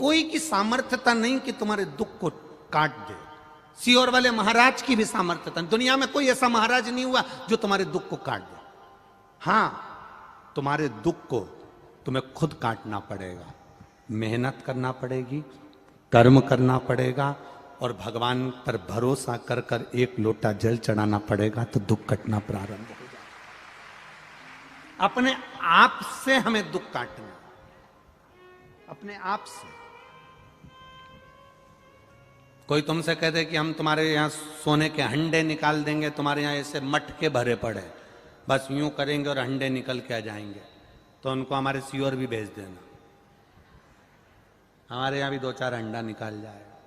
कोई की सामर्थ्यता नहीं कि तुम्हारे दुख को काट दे। सीहोर वाले महाराज की भी सामर्थ्यता नहीं। दुनिया में कोई ऐसा महाराज नहीं हुआ जो तुम्हारे दुख को काट दे। हां, तुम्हारे दुख को तुम्हें खुद काटना पड़ेगा, मेहनत करना पड़ेगी, कर्म करना पड़ेगा और भगवान पर भरोसा कर कर एक लोटा जल चढ़ाना पड़ेगा, तो दुख कटना प्रारंभ हो जाएगा। अपने आप से हमें दुख काटना, अपने आप से। कोई तुमसे कह दे कि हम तुम्हारे यहां सोने के हंडे निकाल देंगे, तुम्हारे यहां ऐसे मटके भरे पड़े, बस यूं करेंगे और हंडे निकल के आ जाएंगे, तो उनको हमारे सीहोर भी भेज देना, हमारे यहां भी 2-4 अंडा निकाल जाएगा।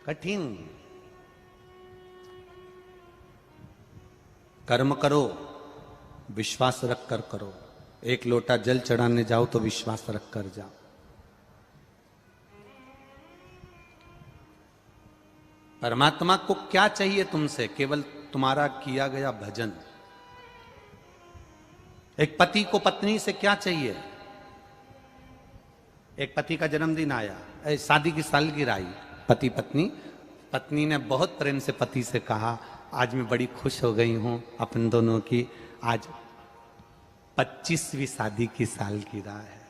कठिन। कर्म करो, विश्वास रख कर करो। एक लोटा जल चढ़ाने जाओ तो विश्वास रख कर जाओ। परमात्मा को क्या चाहिए तुमसे? केवल तुम्हारा किया गया भजन। एक पति को पत्नी से क्या चाहिए? एक पति का जन्मदिन आया, शादी की सालगिरह आई, पति पत्नी, पत्नी ने बहुत प्रेम से पति से कहा, आज मैं बड़ी खुश हो गई हूं अपन दोनों की, आज 25वीं शादी की सालगिरह है।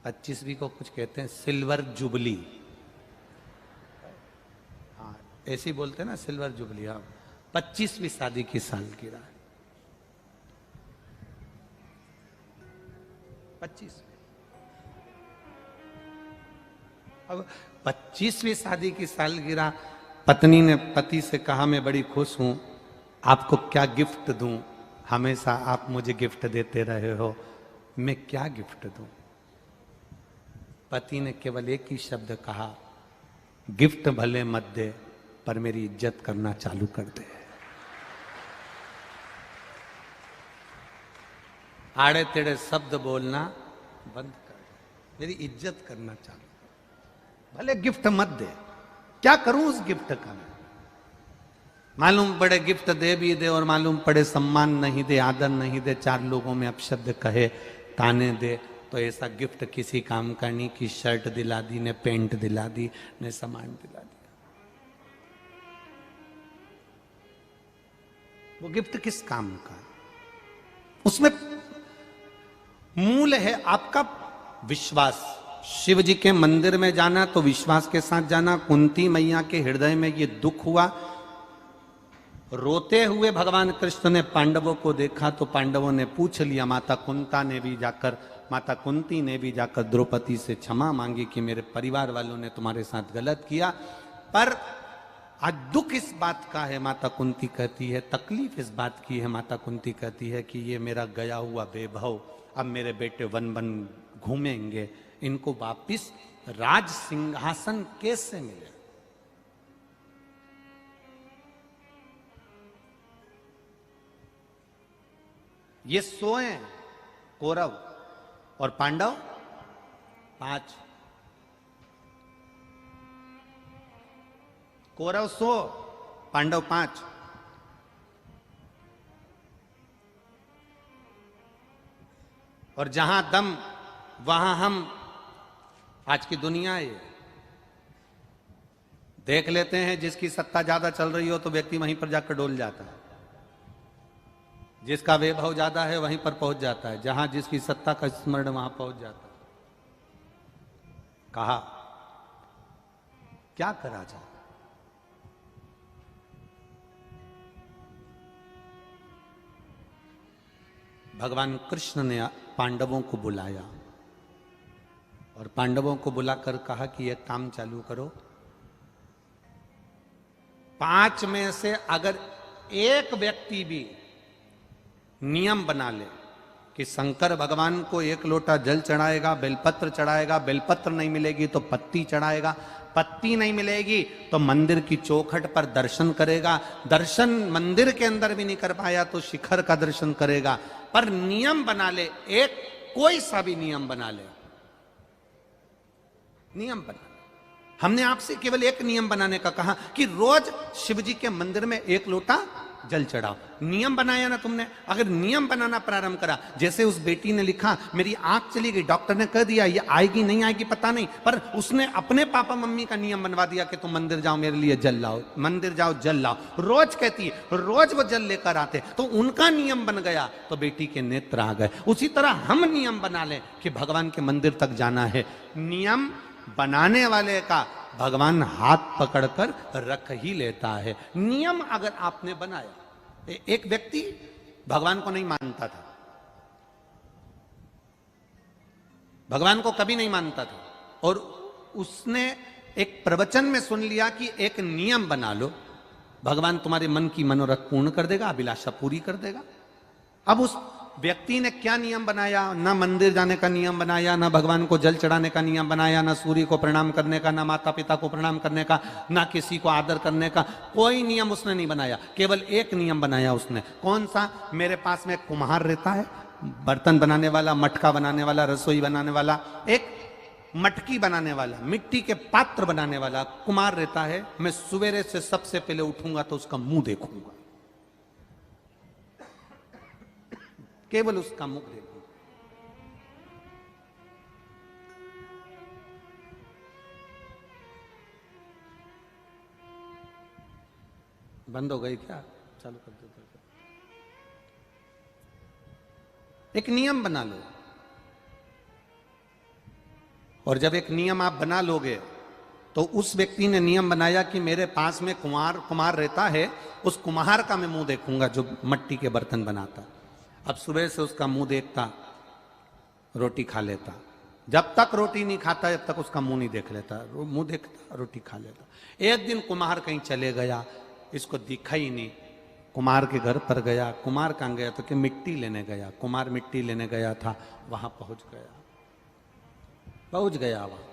25वीं को कुछ कहते हैं सिल्वर जुबली, हाँ ऐसे बोलते हैं ना, सिल्वर जुबली। हाँ, 25वीं शादी की सालगिरह है। 25। अब 25वीं शादी की सालगिरह, पत्नी ने पति से कहा, मैं बड़ी खुश हूं, आपको क्या गिफ्ट दूं? हमेशा आप मुझे गिफ्ट देते रहे हो, मैं क्या गिफ्ट दूं? पति ने केवल एक ही शब्द कहा, गिफ्ट भले मत दे पर मेरी इज्जत करना चालू कर दे। आड़े तेड़े शब्द बोलना बंद कर, मेरी इज्जत करना चालू कर। भले गिफ्ट मत दे, क्या करूं उस गिफ्ट का? मालूम पड़े गिफ्ट दे भी दे और मालूम पड़े सम्मान नहीं दे, आदर नहीं दे, 4 लोगों में अपशब्द कहे, ताने दे, तो ऐसा गिफ्ट किसी काम का नहीं कि शर्ट दिला दी ने, पेंट दिला दी ने, सामान दिला दिया। वो गिफ्ट किस काम का? उसमें मूल है आपका विश्वास। शिव जी के मंदिर में जाना तो विश्वास के साथ जाना। कुंती मैया के हृदय में ये दुख हुआ, रोते हुए भगवान कृष्ण ने पांडवों को देखा तो पांडवों ने पूछ लिया, माता कुंती ने भी जाकर द्रौपदी से क्षमा मांगी कि मेरे परिवार वालों ने तुम्हारे साथ गलत किया। पर आज दुख इस बात का है, माता कुंती कहती है, तकलीफ इस बात की है, माता कुंती कहती है कि ये मेरा गया हुआ वैभव अब मेरे बेटे वन वन घूमेंगे, इनको वापिस राज सिंहासन कैसे मिले? ये 100 हैं कौरव और पांडव 5। कौरव 100, पांडव 5। और जहां दम वहां हम। आज की दुनिया है, देख लेते हैं जिसकी सत्ता ज्यादा चल रही हो तो व्यक्ति वहीं पर जाकर डोल जाता है, जिसका वैभव ज्यादा है वहीं पर पहुंच जाता है, जहां जिसकी सत्ता का स्मरण वहां पहुंच जाता है। कहा क्या करा जाए? भगवान कृष्ण ने पांडवों को बुलाया और पांडवों को बुलाकर कहा कि एक काम चालू करो, 5 में से अगर एक व्यक्ति भी नियम बना ले कि शंकर भगवान को 1 लोटा जल चढ़ाएगा, बेलपत्र चढ़ाएगा, बेलपत्र नहीं मिलेगी तो पत्ती चढ़ाएगा, पत्ती नहीं मिलेगी तो मंदिर की चौखट पर दर्शन करेगा, दर्शन मंदिर के अंदर भी नहीं कर पाया तो शिखर का दर्शन करेगा, पर नियम बना ले, एक कोई सा भी नियम बना ले, नियम बना। हमने आपसे केवल एक नियम बनाने का कहा कि रोज शिव जी के मंदिर में 1 लोटा जल चढ़ाओ। नियम बनाया ना तुमने। अगर नियम बनाना प्रारंभ करा, जैसे उस बेटी ने लिखा मेरी आंख चली गई, डॉक्टर ने कह दिया ये आएगी नहीं आएगी पता नहीं, पर उसने अपने पापा मम्मी का नियम बनवा दिया कि तुम मंदिर जाओ मेरे लिए जल लाओ, मंदिर जाओ जल लाओ, रोज कहती है, रोज वो जल लेकर आते, तो उनका नियम बन गया, तो बेटी के नेत्र आ गए। उसी तरह हम नियम बना लें कि भगवान के मंदिर तक जाना है। नियम बनाने वाले का भगवान हाथ पकड़कर रख ही लेता है। नियम अगर आपने बनाया, एक व्यक्ति भगवान को नहीं मानता था, भगवान को कभी नहीं मानता था, और उसने एक प्रवचन में सुन लिया कि एक नियम बना लो, भगवान तुम्हारे मन की मनोरथ पूर्ण कर देगा, अभिलाषा पूरी कर देगा। अब उस व्यक्ति ने क्या नियम बनाया? ना मंदिर जाने का नियम बनाया, ना भगवान को जल चढ़ाने का नियम बनाया, ना सूर्य को प्रणाम करने का, ना माता पिता को प्रणाम करने का, ना किसी को आदर करने का, कोई नियम उसने नहीं बनाया। केवल एक नियम बनाया उसने। कौन सा? मेरे पास में कुम्हार रहता है, बर्तन बनाने वाला, मटका बनाने वाला, रसोई बनाने वाला, एक मटकी बनाने वाला, मिट्टी के पात्र बनाने वाला कुम्हार रहता है। मैं सवेरे से सबसे पहले उठूंगा तो उसका मुंह देखूंगा, केवल उसका मुख देखूंगा। बंद हो गई क्या? चालू कर दो। एक नियम बना लो, और जब एक नियम आप बना लोगे तो उस व्यक्ति ने नियम बनाया कि मेरे पास में कुम्हार रहता है, उस कुम्हार का मैं मुंह देखूंगा जो मट्टी के बर्तन बनाता। अब सुबह से उसका मुंह देखता, रोटी खा लेता, जब तक रोटी नहीं खाता जब तक उसका मुंह नहीं देख लेता, मुंह देखता रोटी खा लेता। एक दिन कुम्हार कहीं चले गया, इसको दिखा ही नहीं, कुम्हार के घर पर गया। कुम्हार कहाँ गया? तो कि मिट्टी लेने गया। कुम्हार मिट्टी लेने गया था, वहां पहुंच गया वहां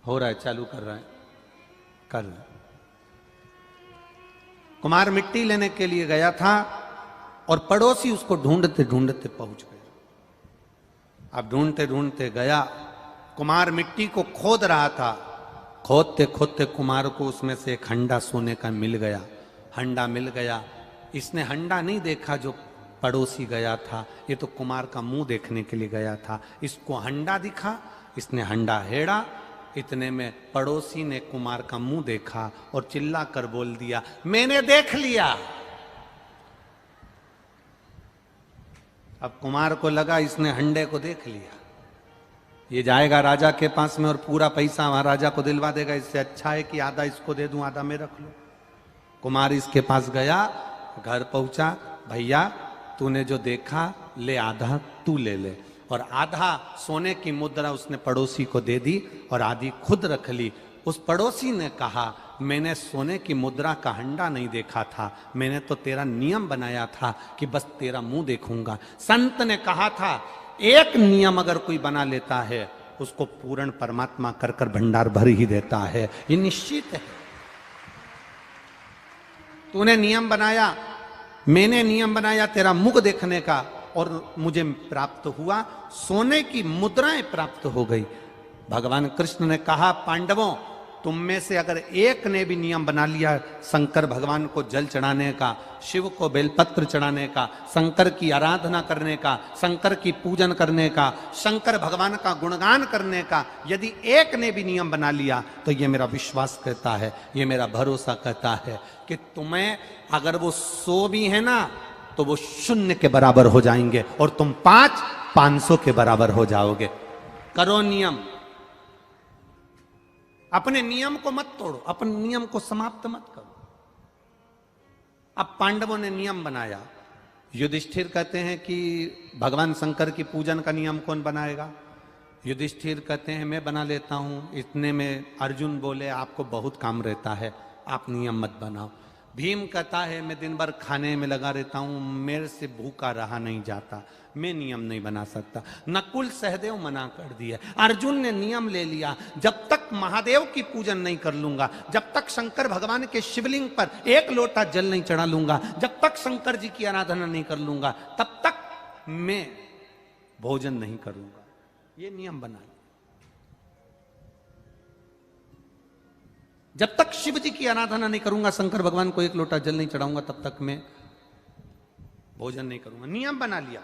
हो रहा है, चालू कर रहा है, कर रहा है। कुम्हार मिट्टी लेने के लिए गया था और पड़ोसी उसको ढूंढते ढूंढते पहुंच गया। अब ढूंढते ढूंढते गया, कुम्हार मिट्टी को खोद रहा था, खोदते खोदते कुम्हार को उसमें से एक हंडा सोने का मिल गया। हंडा मिल गया। इसने हंडा नहीं देखा जो पड़ोसी गया था, ये तो कुम्हार का मुंह देखने के लिए गया था। इसको हंडा दिखा, इसने हंडा हेड़ा, इतने में पड़ोसी ने कुम्हार का मुंह देखा और चिल्ला कर बोल दिया, मैंने देख लिया। अब कुम्हार को लगा इसने हंडे को देख लिया, ये जाएगा राजा के पास में और पूरा पैसा वहां राजा को दिलवा देगा। इससे अच्छा है कि आधा इसको दे दूं, आधा मैं रख लूं। कुम्हार इसके पास गया, घर पहुंचा, भैया तूने जो देखा ले, आधा तू ले ले। और आधा सोने की मुद्रा उसने पड़ोसी को दे दी और आधी खुद रख ली। उस पड़ोसी ने कहा, मैंने सोने की मुद्रा का हंडा नहीं देखा था, मैंने तो तेरा नियम बनाया था कि बस तेरा मुंह देखूंगा। संत ने कहा था, एक नियम अगर कोई बना लेता है उसको पूर्ण परमात्मा कर कर भंडार भर ही देता है, ये निश्चित है। तूने नियम बनाया, मैंने नियम बनाया तेरा मुख देखने का, और मुझे प्राप्त हुआ, सोने की मुद्राएं प्राप्त हो गई। भगवान कृष्ण ने कहा, पांडवों तुम में से अगर एक ने भी नियम बना लिया शंकर भगवान को जल चढ़ाने का, शिव को बेलपत्र चढ़ाने का, शंकर की आराधना करने का, शंकर की पूजन करने का, शंकर भगवान का गुणगान करने का, यदि एक ने भी नियम बना लिया तो ये मेरा विश्वास कहता है, ये मेरा भरोसा कहता है कि तुम्हें अगर वो 100 भी है ना तो वो 0 के बराबर हो जाएंगे और तुम 500 के बराबर हो जाओगे। करो नियम, अपने नियम को मत तोड़ो, अपने नियम को समाप्त मत करो। अब पांडवों ने नियम बनाया। युधिष्ठिर कहते हैं कि भगवान शंकर की पूजन का नियम कौन बनाएगा? युधिष्ठिर कहते हैं मैं बना लेता हूं। इतने में अर्जुन बोले, आपको बहुत काम रहता है, आप नियम मत बनाओ। भीम कहता है मैं दिन भर खाने में लगा रहता हूं, मेरे से भूखा रहा नहीं जाता, मैं नियम नहीं बना सकता। नकुल सहदेव मना कर दिए। अर्जुन ने नियम ले लिया, जब तक महादेव की पूजन नहीं कर लूंगा, जब तक शंकर भगवान के शिवलिंग पर 1 लोटा जल नहीं चढ़ा लूंगा, जब तक शंकर जी की आराधना नहीं कर लूंगा, तब तक मैं भोजन नहीं करूंगा। ये नियम बना लिया। जब तक शिव जी की आराधना नहीं करूंगा, शंकर भगवान को एक लोटा जल नहीं चढ़ाऊंगा, तब तक मैं भोजन नहीं करूंगा। नियम बना लिया।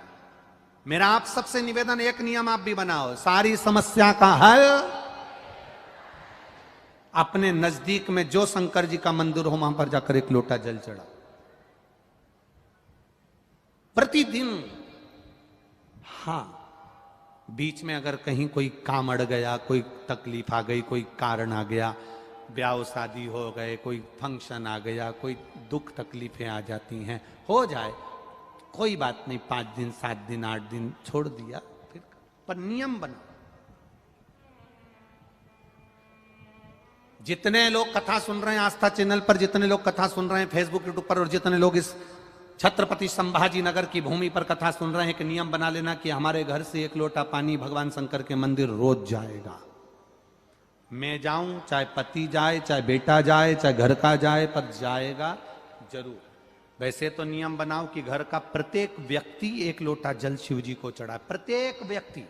मेरा आप सबसे निवेदन, एक नियम आप भी बनाओ, सारी समस्या का हल अपने नजदीक में जो शंकर जी का मंदिर हो वहां पर जाकर एक लोटा जल चढ़ाओ प्रतिदिन। हां, बीच में अगर कहीं कोई काम अड़ गया, कोई तकलीफ आ गई, कोई कारण आ गया, ब्याह शादी हो गए, कोई फंक्शन आ गया, कोई दुख तकलीफें आ जाती हैं, हो जाए, कोई बात नहीं, 5 दिन 7 दिन 8 दिन छोड़ दिया, फिर पर नियम बना। जितने लोग कथा सुन रहे हैं आस्था चैनल पर, जितने लोग कथा सुन रहे हैं फेसबुक यूट्यूब पर, और जितने लोग इस छत्रपति संभाजी नगर की भूमि पर कथा सुन रहे हैं, कि नियम बना लेना कि हमारे घर से एक लोटा पानी भगवान शंकर के मंदिर रोज जाएगा। मैं जाऊं, चाहे पति जाए, चाहे बेटा जाए, चाहे घर का जाए, पर जाएगा जरूर। वैसे तो नियम बनाओ कि घर का प्रत्येक व्यक्ति एक लोटा जल शिव जी को चढ़ाए, प्रत्येक व्यक्ति,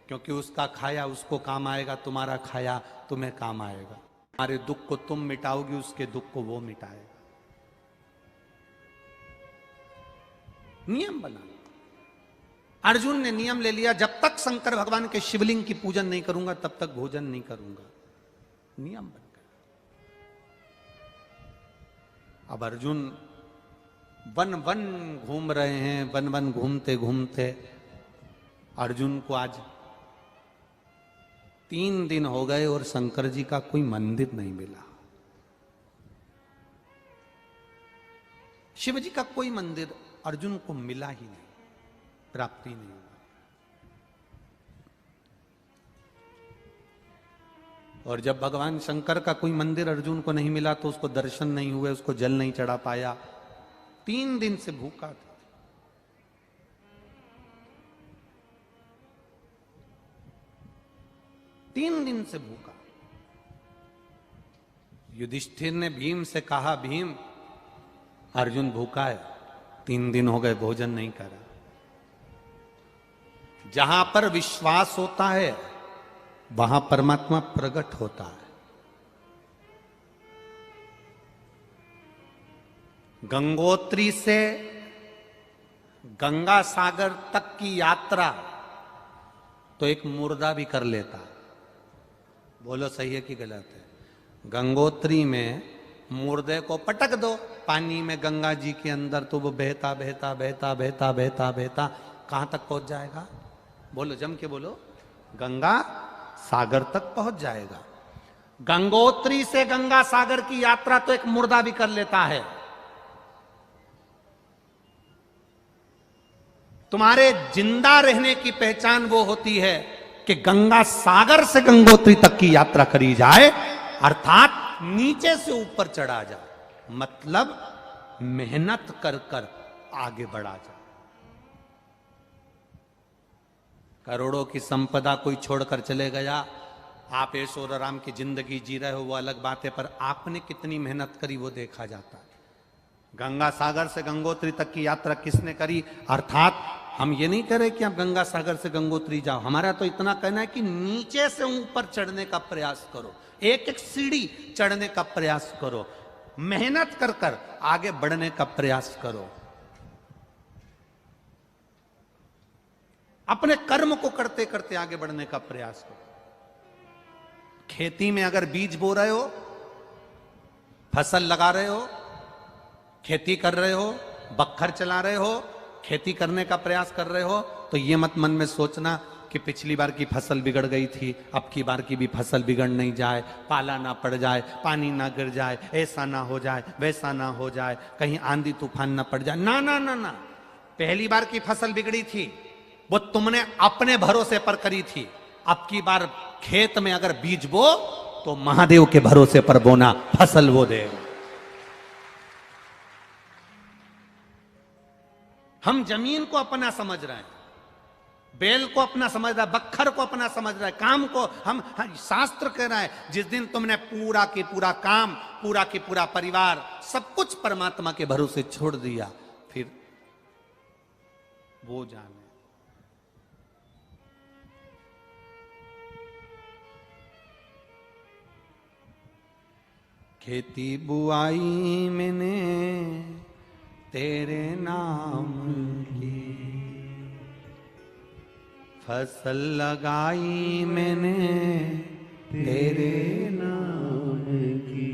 क्योंकि उसका खाया उसको काम आएगा, तुम्हारा खाया तुम्हें काम आएगा। तुम्हारे दुख को तुम मिटाओगी, उसके दुख को वो मिटाएगा। नियम बना। अर्जुन ने नियम ले लिया, जब तक शंकर भगवान के शिवलिंग की पूजन नहीं करूंगा तब तक भोजन नहीं करूंगा। नियम बन गया। अब अर्जुन वन वन घूम रहे हैं, वन वन घूमते घूमते अर्जुन को आज 3 दिन हो गए और शंकर जी का कोई मंदिर नहीं मिला। शिव जी का कोई मंदिर अर्जुन को मिला ही नहीं, प्राप्ति नहीं हुआ। और जब भगवान शंकर का कोई मंदिर अर्जुन को नहीं मिला तो उसको दर्शन नहीं हुए, उसको जल नहीं चढ़ा पाया, 3 दिन से भूखा था। तीन दिन से भूखा। युधिष्ठिर ने भीम से कहा, भीम अर्जुन भूखा है, 3 दिन हो गए भोजन नहीं करा। जहां पर विश्वास होता है वहां परमात्मा प्रकट होता है। गंगोत्री से गंगा सागर तक की यात्रा तो एक मुर्दा भी कर लेता। बोलो सही है कि गलत है? गंगोत्री में मुर्दे को पटक दो पानी में गंगा जी के अंदर, तो वो बहता बहता बहता बहता बहता बहता कहां तक पहुंच जाएगा? बोलो, जम के बोलो, गंगा सागर तक पहुंच जाएगा। गंगोत्री से गंगा सागर की यात्रा तो एक मुर्दा भी कर लेता है। तुम्हारे जिंदा रहने की पहचान वो होती है कि गंगा सागर से गंगोत्री तक की यात्रा करी जाए, अर्थात नीचे से ऊपर चढ़ा जाए, मतलब मेहनत कर कर आगे बढ़ा जाए। करोड़ों की संपदा कोई छोड़कर चले गया, आप ऐशो और आराम की जिंदगी जी रहे हो, वो अलग बात है, पर आपने कितनी मेहनत करी वो देखा जाता है। गंगा सागर से गंगोत्री तक की यात्रा किसने करी? अर्थात हम ये नहीं कह रहे कि आप गंगा सागर से गंगोत्री जाओ, हमारा तो इतना कहना है कि नीचे से ऊपर चढ़ने का प्रयास करो, एक एक सीढ़ी चढ़ने का प्रयास करो, मेहनत कर कर आगे बढ़ने का प्रयास करो। अपने कर्म को करते करते आगे बढ़ने का प्रयास करो। खेती में अगर बीज बो रहे हो, फसल लगा रहे हो, खेती कर रहे हो, बखर चला रहे हो, खेती करने का प्रयास कर रहे हो, तो ये मत मन में सोचना कि पिछली बार की फसल बिगड़ गई थी, अब की बार की भी फसल बिगड़ नहीं जाए, पाला ना पड़ जाए, पानी ना गिर जाए, ऐसा ना हो जाए, वैसा ना हो जाए, कहीं आंधी तूफान ना पड़ जाए। ना ना ना ना, पहली बार की फसल बिगड़ी थी, वो तुमने अपने भरोसे पर करी थी। अब की बार खेत में अगर बीज बो तो महादेव के भरोसे पर बोना, फसल वो देगा। हम जमीन को अपना समझ रहे हैं, बेल को अपना समझ रहा है, बखर को अपना समझ रहा है, काम को हम शास्त्र कह रहा है, जिस दिन तुमने पूरा की पूरा काम, पूरा की पूरा परिवार, सब कुछ परमात्मा के भरोसे छोड़ दिया, फिर वो जाने। खेती बुआई मैंने तेरे नाम की, फसल लगाई मैंने तेरे नाम की,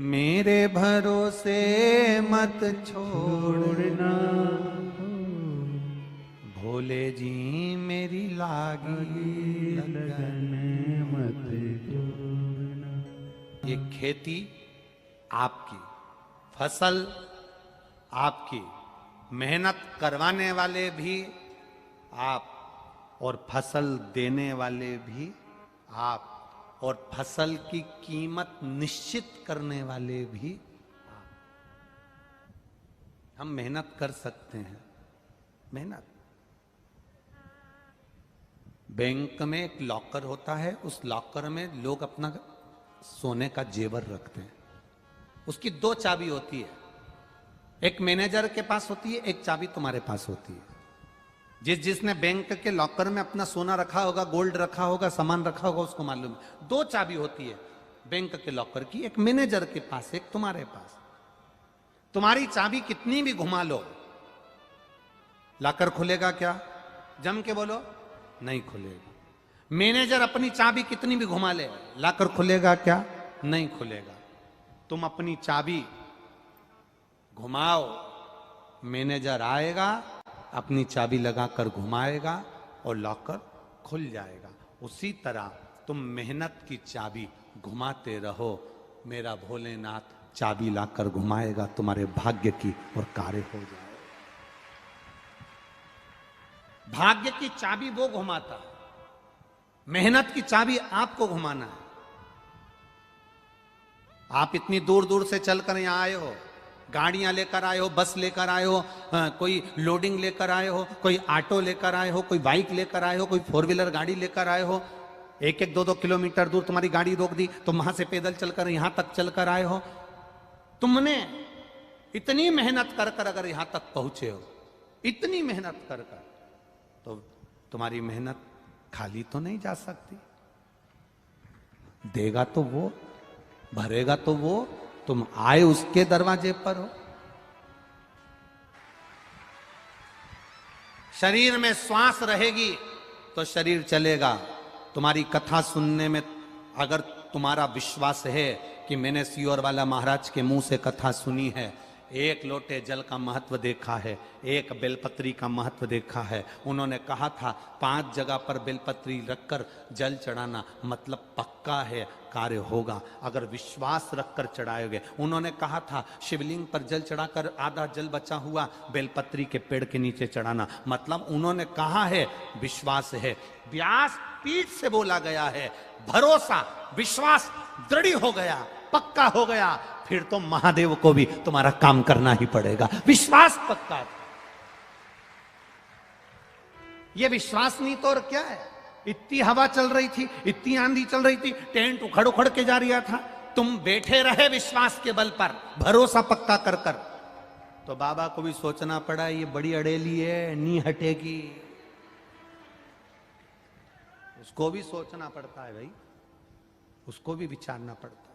मेरे भरोसे मत छोड़ना, भोले जी मेरी लागी लगन मत छोड़ना। ये खेती आपकी, फसल आपकी, मेहनत करवाने वाले भी आप, और फसल देने वाले भी आप, और फसल की कीमत निश्चित करने वाले भी आप। हम मेहनत कर सकते हैं, मेहनत। बैंक में एक लॉकर होता है, उस लॉकर में लोग अपना सोने का जेवर रखते हैं। उसकी दो चाबी होती है, एक मैनेजर के पास होती है, एक चाबी तुम्हारे पास होती है। जिसने बैंक के लॉकर में अपना सोना रखा होगा, गोल्ड रखा होगा, सामान रखा होगा, उसको मालूम है। दो चाबी होती है बैंक के लॉकर की, एक मैनेजर के पास, एक तुम्हारे पास। तुम्हारी चाबी कितनी भी घुमा लो, लॉकर खुलेगा क्या? जम के बोलो, नहीं खुलेगा। मैनेजर अपनी चाबी कितनी भी घुमा ले, लॉकर खुलेगा क्या? नहीं खुलेगा। तुम अपनी चाबी घुमाओ, मैनेजर आएगा, अपनी चाबी लगाकर घुमाएगा और लॉकर खुल जाएगा। उसी तरह तुम मेहनत की चाबी घुमाते रहो, मेरा भोलेनाथ चाबी लाकर घुमाएगा तुम्हारे भाग्य की, और कार्य हो जाएगा। भाग्य की चाबी वो घुमाता है, मेहनत की चाबी आपको घुमाना है। आप इतनी दूर दूर से चलकर यहां आए हो, गाड़ियां लेकर आए हो, बस लेकर आए हो, कोई लोडिंग लेकर आए हो, कोई ऑटो लेकर आए हो, कोई बाइक लेकर आए हो, कोई फोर व्हीलर गाड़ी लेकर आए हो। एक एक दो दो किलोमीटर दूर तुम्हारी गाड़ी रोक दी, तुम वहां से पैदल चलकर यहां तक चलकर आए हो। तुमने इतनी मेहनत कर कर अगर यहां तक पहुंचे हो, इतनी मेहनत कर कर, तो तुम्हारी मेहनत खाली तो नहीं जा सकती। देगा तो वो, भरेगा तो वो, तुम आए उसके दरवाजे पर हो। शरीर में श्वास रहेगी तो शरीर चलेगा। तुम्हारी कथा सुनने में अगर तुम्हारा विश्वास है कि मैंने सियोर वाला महाराज के मुंह से कथा सुनी है, एक लोटे जल का महत्व देखा है, एक बेलपत्री का महत्व देखा है। उन्होंने कहा था 5 जगह पर बेलपत्री रखकर जल चढ़ाना, मतलब पक्का है कार्य होगा अगर विश्वास रखकर चढ़ाओगे। उन्होंने कहा था शिवलिंग पर जल चढ़ाकर आधा जल बचा हुआ बेलपत्री के पेड़ के नीचे चढ़ाना, मतलब उन्होंने कहा है विश्वास है। व्यास पीठ से बोला गया है, भरोसा विश्वास दृढ़ हो गया, पक्का हो गया, फिर तो महादेव को भी तुम्हारा काम करना ही पड़ेगा। विश्वास पक्का। ये विश्वास नहीं तो और क्या है? इतनी हवा चल रही थी, इतनी आंधी चल रही थी, टेंट उखड़ उखड़ के जा रहा था, तुम बैठे रहे विश्वास के बल पर, भरोसा पक्का कर कर। तो बाबा को भी सोचना पड़ा, ये बड़ी अड़ेली है, नहीं हटेगी। उसको भी सोचना पड़ता है भाई, उसको भी विचारना पड़ता है।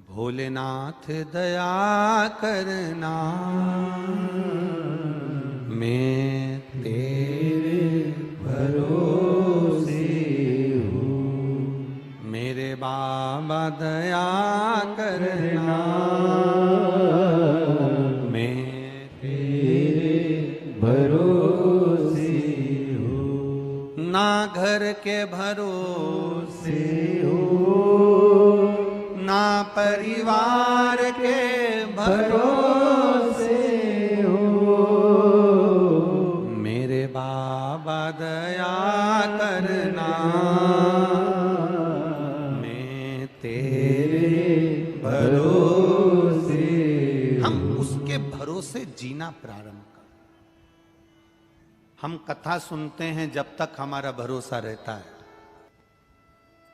भोलेनाथ दया करना, मैं तेरे भरोसे हूँ। मेरे बाबा दया करना, मैं तेरे भरोसे हूँ। ना घर के भरोसे हो, ना परिवार के भरोसे हो, मेरे बाबा दया करना, मैं तेरे भरोसे। हम उसके भरोसे जीना प्रारंभ कर। हम कथा सुनते हैं जब तक हमारा भरोसा रहता है,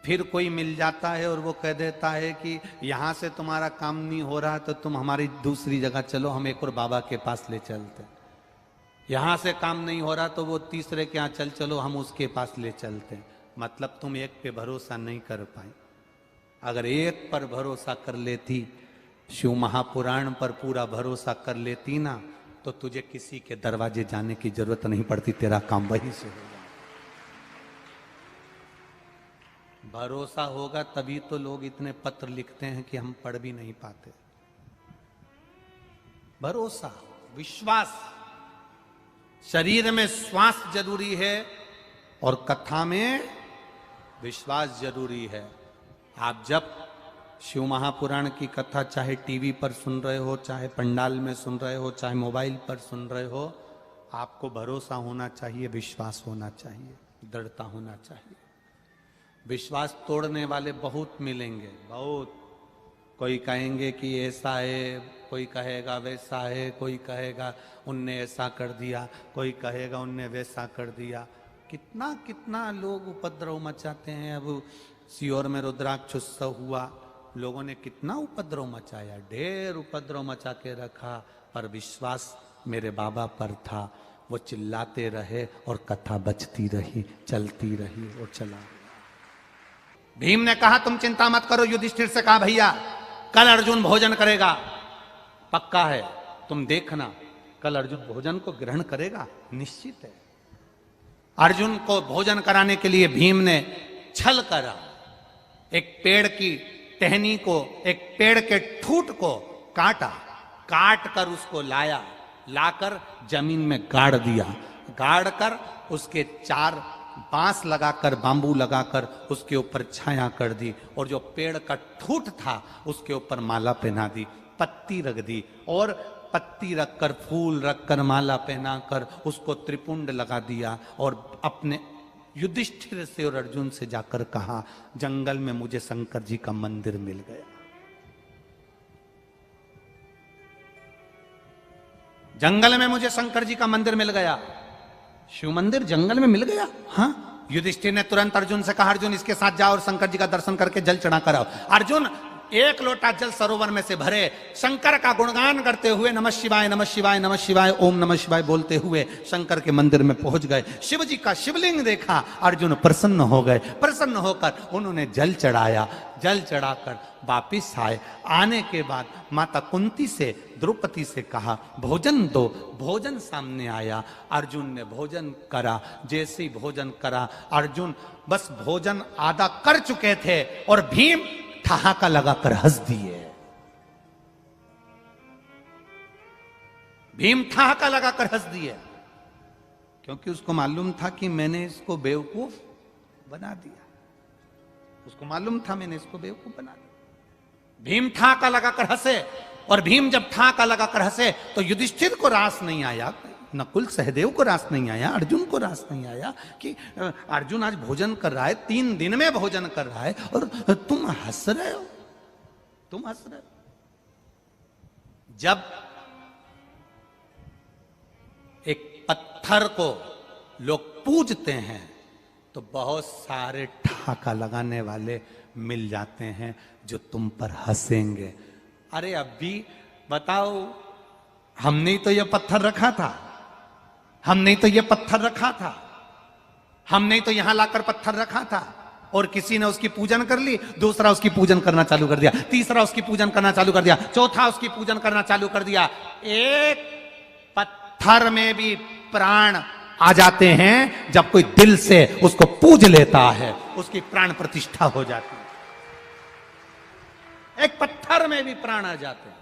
फिर कोई मिल जाता है और वो कह देता है कि यहां से तुम्हारा काम नहीं हो रहा तो तुम हमारी दूसरी जगह चलो, हम एक और बाबा के पास ले चलते। यहां से काम नहीं हो रहा तो वो तीसरे के यहां चल चलो हम उसके पास ले चलते हैं। मतलब तुम एक पे भरोसा नहीं कर पाई। अगर एक पर भरोसा कर लेती, शिव महापुराण पर पूरा भरोसा कर लेती ना, तो तुझे किसी के दरवाजे जाने की जरूरत नहीं पड़ती, तेरा काम वहीं से हो जाए। भरोसा होगा तभी तो लोग इतने पत्र लिखते हैं कि हम पढ़ भी नहीं पाते। भरोसा, विश्वास। शरीर में श्वास जरूरी है और कथा में विश्वास जरूरी है। आप जब शिव महापुराण की कथा चाहे टीवी पर सुन रहे हो, चाहे पंडाल में सुन रहे हो, चाहे मोबाइल पर सुन रहे हो, आपको भरोसा होना चाहिए, विश्वास होना चाहिए, दृढ़ता होना चाहिए। विश्वास तोड़ने वाले बहुत मिलेंगे, बहुत। कोई कहेंगे कि ऐसा है, कोई कहेगा वैसा है, कोई कहेगा उनने ऐसा कर दिया, कोई कहेगा उनने वैसा कर दिया। कितना कितना लोग उपद्रव मचाते हैं। अब सीहोर में रुद्राक्ष उत्सव हुआ, लोगों ने कितना उपद्रव मचाया, ढेर उपद्रव मचा के रखा, पर विश्वास मेरे बाबा पर था। वो चिल्लाते रहे और कथा बचती रही, चलती रही और चला। भीम ने कहा तुम चिंता मत करो। युधिष्ठिर से कहा भैया कल अर्जुन भोजन करेगा, पक्का है, तुम देखना कल अर्जुन भोजन को ग्रहण करेगा, निश्चित है। अर्जुन को भोजन कराने के लिए भीम ने छल करा। एक पेड़ की टहनी को, एक पेड़ के ठूट को काटा, काट कर उसको लाया, लाकर जमीन में गाड़ दिया, गाड़ कर उसके 4 बांस लगाकर, बांबू लगाकर उसके ऊपर छाया कर दी, और जो पेड़ का ठूट था उसके ऊपर माला पहना दी, पत्ती रख दी, और पत्ती रखकर, फूल रखकर, माला पहनाकर उसको त्रिपुंड लगा दिया, और अपने युधिष्ठिर से और अर्जुन से जाकर कहा जंगल में मुझे शंकर जी का मंदिर मिल गया। जंगल में मुझे शंकर जी का मंदिर मिल गया। शिव मंदिर जंगल में मिल गया? हाँ। युधिष्ठिर ने तुरंत अर्जुन से कहा अर्जुन इसके साथ जाओ और शंकर जी का दर्शन करके जल चढ़ा कर आओ। अर्जुन 1 लोटा जल सरोवर में से भरे, शंकर का गुणगान करते हुए नमः शिवाय नमः शिवाय नमः शिवाय ओम नमः शिवाय बोलते हुए शंकर के मंदिर में पहुंच गए। शिव जी का शिवलिंग देखा, अर्जुन प्रसन्न हो गए। प्रसन्न होकर उन्होंने जल चढ़ाया, जल चढ़ाकर वापिस आए। आने के बाद माता कुंती से, द्रौपदी से कहा भोजन दो। भोजन सामने आया, अर्जुन ने भोजन करा। जैसे ही भोजन करा, अर्जुन बस भोजन आधा कर चुके थे और भीम ठहाका लगाकर हंस दिए। भीम ठहाका लगाकर हंस दिए, क्योंकि उसको मालूम था कि मैंने इसको बेवकूफ बना दिया। उसको मालूम था मैंने इसको बेवकूफ बना दिया। भीम ठहाका लगाकर हंसे, और भीम जब ठहाका लगाकर हंसे तो युधिष्ठिर को रास नहीं आया, नकुल सहदेव को रास नहीं आया, अर्जुन को रास नहीं आया कि अर्जुन आज भोजन कर रहा है, 3 दिन में भोजन कर रहा है और तुम हंस रहे हो, तुम हंस रहे हो। जब एक पत्थर को लोग पूजते हैं तो बहुत सारे ठहाका लगाने वाले मिल जाते हैं जो तुम पर हंसेंगे। अरे अभी बताओ, हमने तो यह पत्थर रखा था, हमने तो यह पत्थर रखा था, हमने तो यहां लाकर पत्थर रखा था, और किसी ने उसकी पूजन कर ली, दूसरा उसकी पूजन करना चालू कर दिया, तीसरा उसकी पूजन करना चालू कर दिया, चौथा उसकी पूजन करना चालू कर दिया। एक पत्थर में भी प्राण आ जाते हैं जब कोई दिल से उसको पूज लेता है, उसकी प्राण प्रतिष्ठा हो जाती है। एक पत्थर में भी प्राण आ जाते हैं।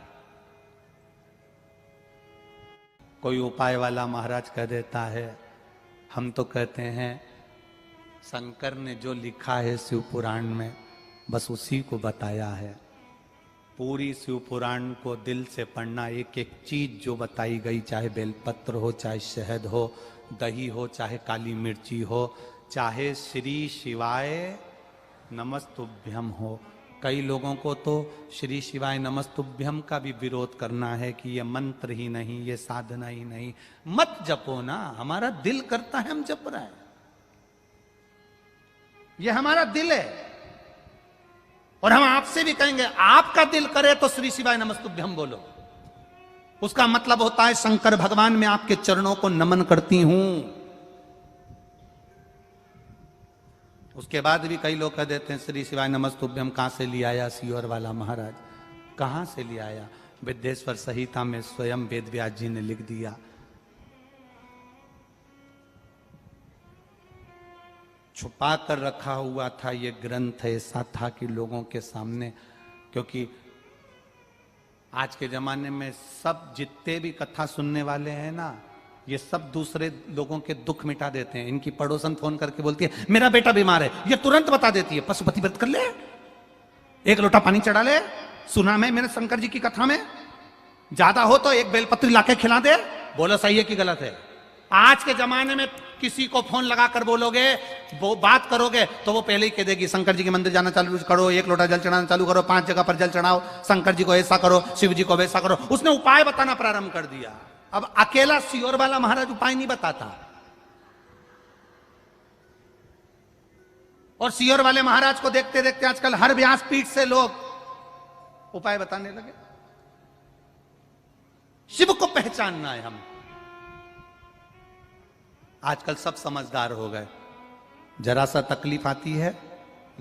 कोई उपाय वाला महाराज कह देता है, हम तो कहते हैं शंकर ने जो लिखा है शिव पुराण में बस उसी को बताया है। पूरी शिव पुराण को दिल से पढ़ना, एक एक चीज जो बताई गई, चाहे बेलपत्र हो, चाहे शहद हो, दही हो, चाहे काली मिर्ची हो, चाहे श्री शिवाय नमस्तुभ्यम हो। कई लोगों को तो श्री शिवाय नमस्तुभ्यम का भी विरोध करना है कि ये मंत्र ही नहीं, ये साधना ही नहीं। मत जपो ना, हमारा दिल करता है हम जप रहे हैं, ये हमारा दिल है। और हम आपसे भी कहेंगे आपका दिल करे तो श्री शिवाय नमस्तुभ्यम बोलो, उसका मतलब होता है शंकर भगवान मैं आपके चरणों को नमन करती हूं। उसके बाद भी कई लोग कह देते हैं श्री शिवाय नमस्तुभ्यम कहां से ले आया सियोर वाला महाराज, कहां से ले आया? विद्येश्वर संहिता में स्वयं वेद व्यास जी ने लिख दिया। छुपा कर रखा हुआ था ये ग्रंथ, ऐसा था कि लोगों के सामने, क्योंकि आज के जमाने में सब जितने भी कथा सुनने वाले हैं ना, ये सब दूसरे लोगों के दुख मिटा देते हैं। इनकी पड़ोसन फोन करके बोलती है मेरा बेटा बीमार है, ये तुरंत बता देती है पशुपति व्रत कर ले, एक लोटा पानी चढ़ा ले, सुना मैं मेरे शंकर जी की कथा में, ज्यादा हो तो एक बेलपत्री लाके खिला दे। बोलो सही है कि गलत है? आज के जमाने में किसी को फोन लगाकर बोलोगे, वो बात करोगे तो वो पहले ही कह देगी शंकर जी के मंदिर जाना चालू करो, एक लोटा जल चढ़ाना चालू करो, 5 जगह पर जल चढ़ाओ, शंकर जी को ऐसा करो, शिव जी को वैसा करो। उसने उपाय बताना प्रारंभ कर दिया। अब अकेला सियोर वाला महाराज उपाय नहीं बताता, और सियोर वाले महाराज को देखते देखते आजकल हर व्यासपीठ से लोग उपाय बताने लगे। शिव को पहचानना है हम। आजकल सब समझदार हो गए, जरा सा तकलीफ आती है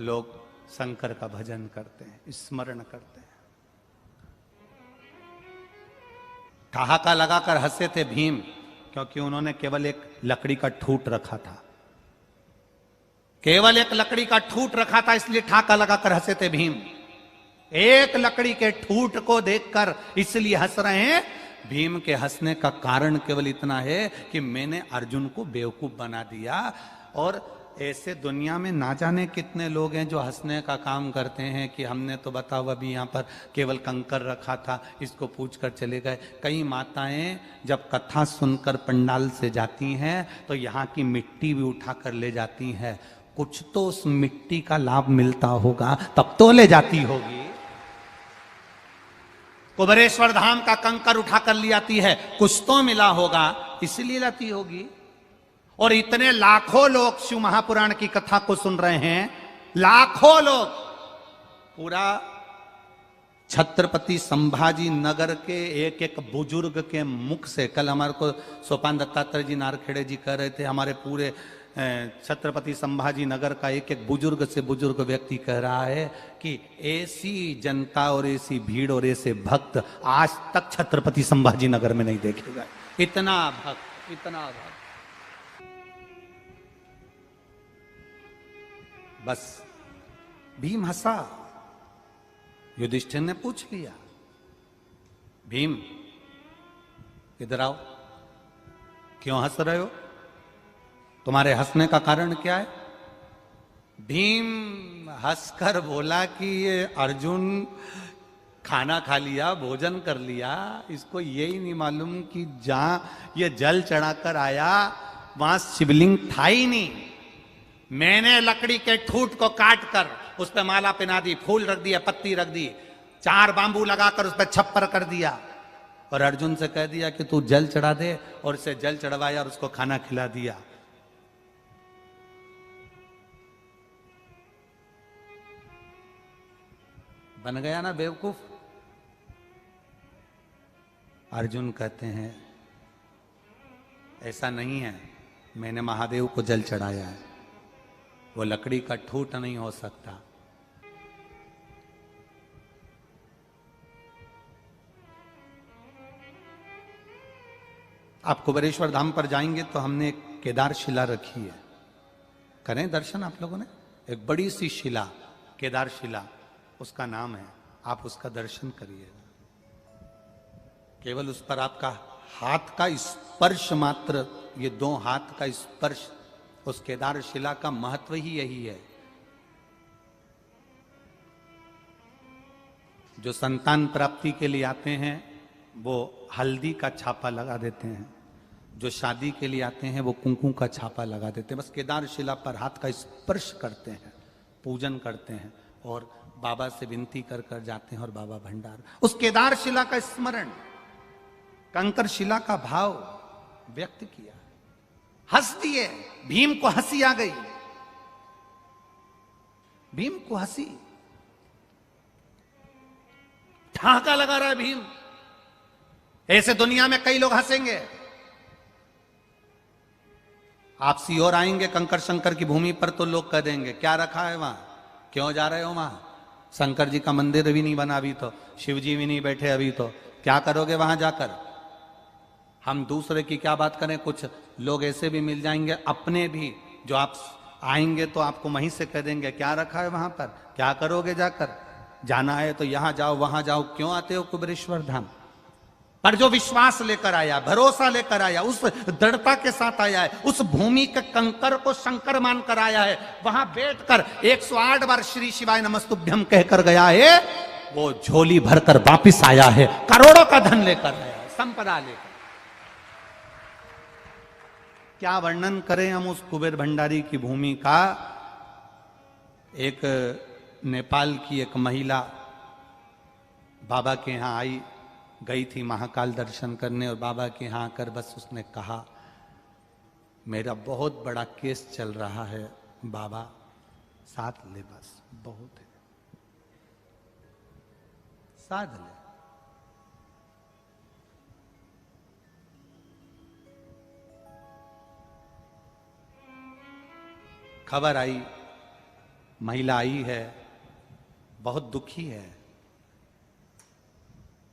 लोग शंकर का भजन करते हैं, स्मरण करते हैं। ठहाका लगाकर हंसे थे भीम, क्योंकि उन्होंने केवल एक लकड़ी का ठूट रखा था, केवल एक लकड़ी का ठूट रखा था, इसलिए ठहाका लगाकर हंसे थे भीम। एक लकड़ी के ठूट को देखकर इसलिए हंस रहे हैं। भीम के हंसने का कारण केवल इतना है कि मैंने अर्जुन को बेवकूफ बना दिया। और ऐसे दुनिया में ना जाने कितने लोग हैं जो हंसने का काम करते हैं कि हमने तो बताओ अभी यहाँ पर केवल कंकर रखा था, इसको पूछ कर चले गए। कई माताएं जब कथा सुनकर पंडाल से जाती हैं तो यहाँ की मिट्टी भी उठा कर ले जाती हैं। कुछ तो उस मिट्टी का लाभ मिलता होगा, तब तो ले जाती होगी। कुबेरेश्वर धाम का कंकर उठाकर ले आती है, कुछ तो मिला होगा, इसलिए लाती होगी। और इतने लाखों लोग शिव महापुराण की कथा को सुन रहे हैं, लाखों लोग। पूरा छत्रपति संभाजी नगर के एक एक बुजुर्ग के मुख से, कल हमारे को सोपान दत्तात्रेय जी नारखेड़े जी कह रहे थे, हमारे पूरे छत्रपति संभाजी नगर का एक एक बुजुर्ग से बुजुर्ग व्यक्ति कह रहा है कि ऐसी जनता और ऐसी भीड़ और ऐसे भक्त आज तक छत्रपति संभाजी नगर में नहीं देखे गए। इतना भक्त, इतना भक्त। बस भीम हंसा। युधिष्ठिर ने पूछ लिया, भीम इधर आओ, क्यों हंस रहे हो? तुम्हारे हंसने का कारण क्या है? भीम हंसकर बोला कि ये अर्जुन खाना खा लिया, भोजन कर लिया, इसको यही नहीं मालूम कि जहां ये जल चढ़ाकर आया वहां शिवलिंग था ही नहीं। मैंने लकड़ी के ठूट को काट कर उस पर माला पहना दी, फूल रख दिया, पत्ती रख दी, 4 बांबू लगाकर उस पर छप्पर कर दिया, और अर्जुन से कह दिया कि तू जल चढ़ा दे, और इसे जल चढ़वाया और उसको खाना खिला दिया। बन गया ना बेवकूफ? अर्जुन कहते हैं ऐसा नहीं है, मैंने महादेव को जल चढ़ाया है, वो लकड़ी का ठूट नहीं हो सकता। आप कुबेरेश्वर धाम पर जाएंगे तो हमने एक केदार शिला रखी है, करें दर्शन आप लोगों ने। एक बड़ी सी शिला, केदार शिला उसका नाम है, आप उसका दर्शन करिएगा। केवल उस पर आपका हाथ का स्पर्श मात्र, ये 2 हाथ का स्पर्श, उस केदार शिला का महत्व ही यही है। जो संतान प्राप्ति के लिए आते हैं वो हल्दी का छापा लगा देते हैं, जो शादी के लिए आते हैं वो कुंकू का छापा लगा देते हैं। बस केदार शिला पर हाथ का स्पर्श करते हैं, पूजन करते हैं और बाबा से विनती कर कर जाते हैं, और बाबा भंडार। उस केदार शिला का स्मरण, कंकर शिला का भाव व्यक्त किया। हंस दिए, भीम को हंसी आ गई, भीम को हंसी, ठहाका लगा रहा है भीम। ऐसे दुनिया में कई लोग हंसेंगे। आप सीहोर आएंगे कंकर शंकर की भूमि पर तो लोग कह देंगे क्या रखा है वहां, क्यों जा रहे हो वहां, शंकर जी का मंदिर भी नहीं बना अभी तो, शिव जी भी नहीं बैठे अभी तो, क्या करोगे वहां जाकर। हम दूसरे की क्या बात करें, कुछ लोग ऐसे भी मिल जाएंगे अपने भी, जो आप आएंगे तो आपको वहीं से कह देंगे क्या रखा है वहां पर, क्या करोगे जाकर, जाना है तो यहां जाओ वहां जाओ, क्यों आते हो कुबेरेश्वर धाम। पर जो विश्वास लेकर आया, भरोसा लेकर आया, उस दृढ़ता के साथ आया है, उस भूमि के कंकर को शंकर मानकर आया है, वहां बैठकर 108 बार श्री शिवाय नमस्तुभ्यम कहकर गया है, वो झोली भरकर वापिस आया है, करोड़ों का धन लेकर आया है, संपदा लेकर। क्या वर्णन करें हम उस कुबेर भंडारी की भूमि का। एक नेपाल की एक महिला बाबा के यहां आई, गई थी महाकाल दर्शन करने, और बाबा के यहां आकर बस उसने कहा मेरा बहुत बड़ा केस चल रहा है बाबा, साथ ले, बस बहुत है, साथ ले। खबर आई, महिला आई है, बहुत दुखी है।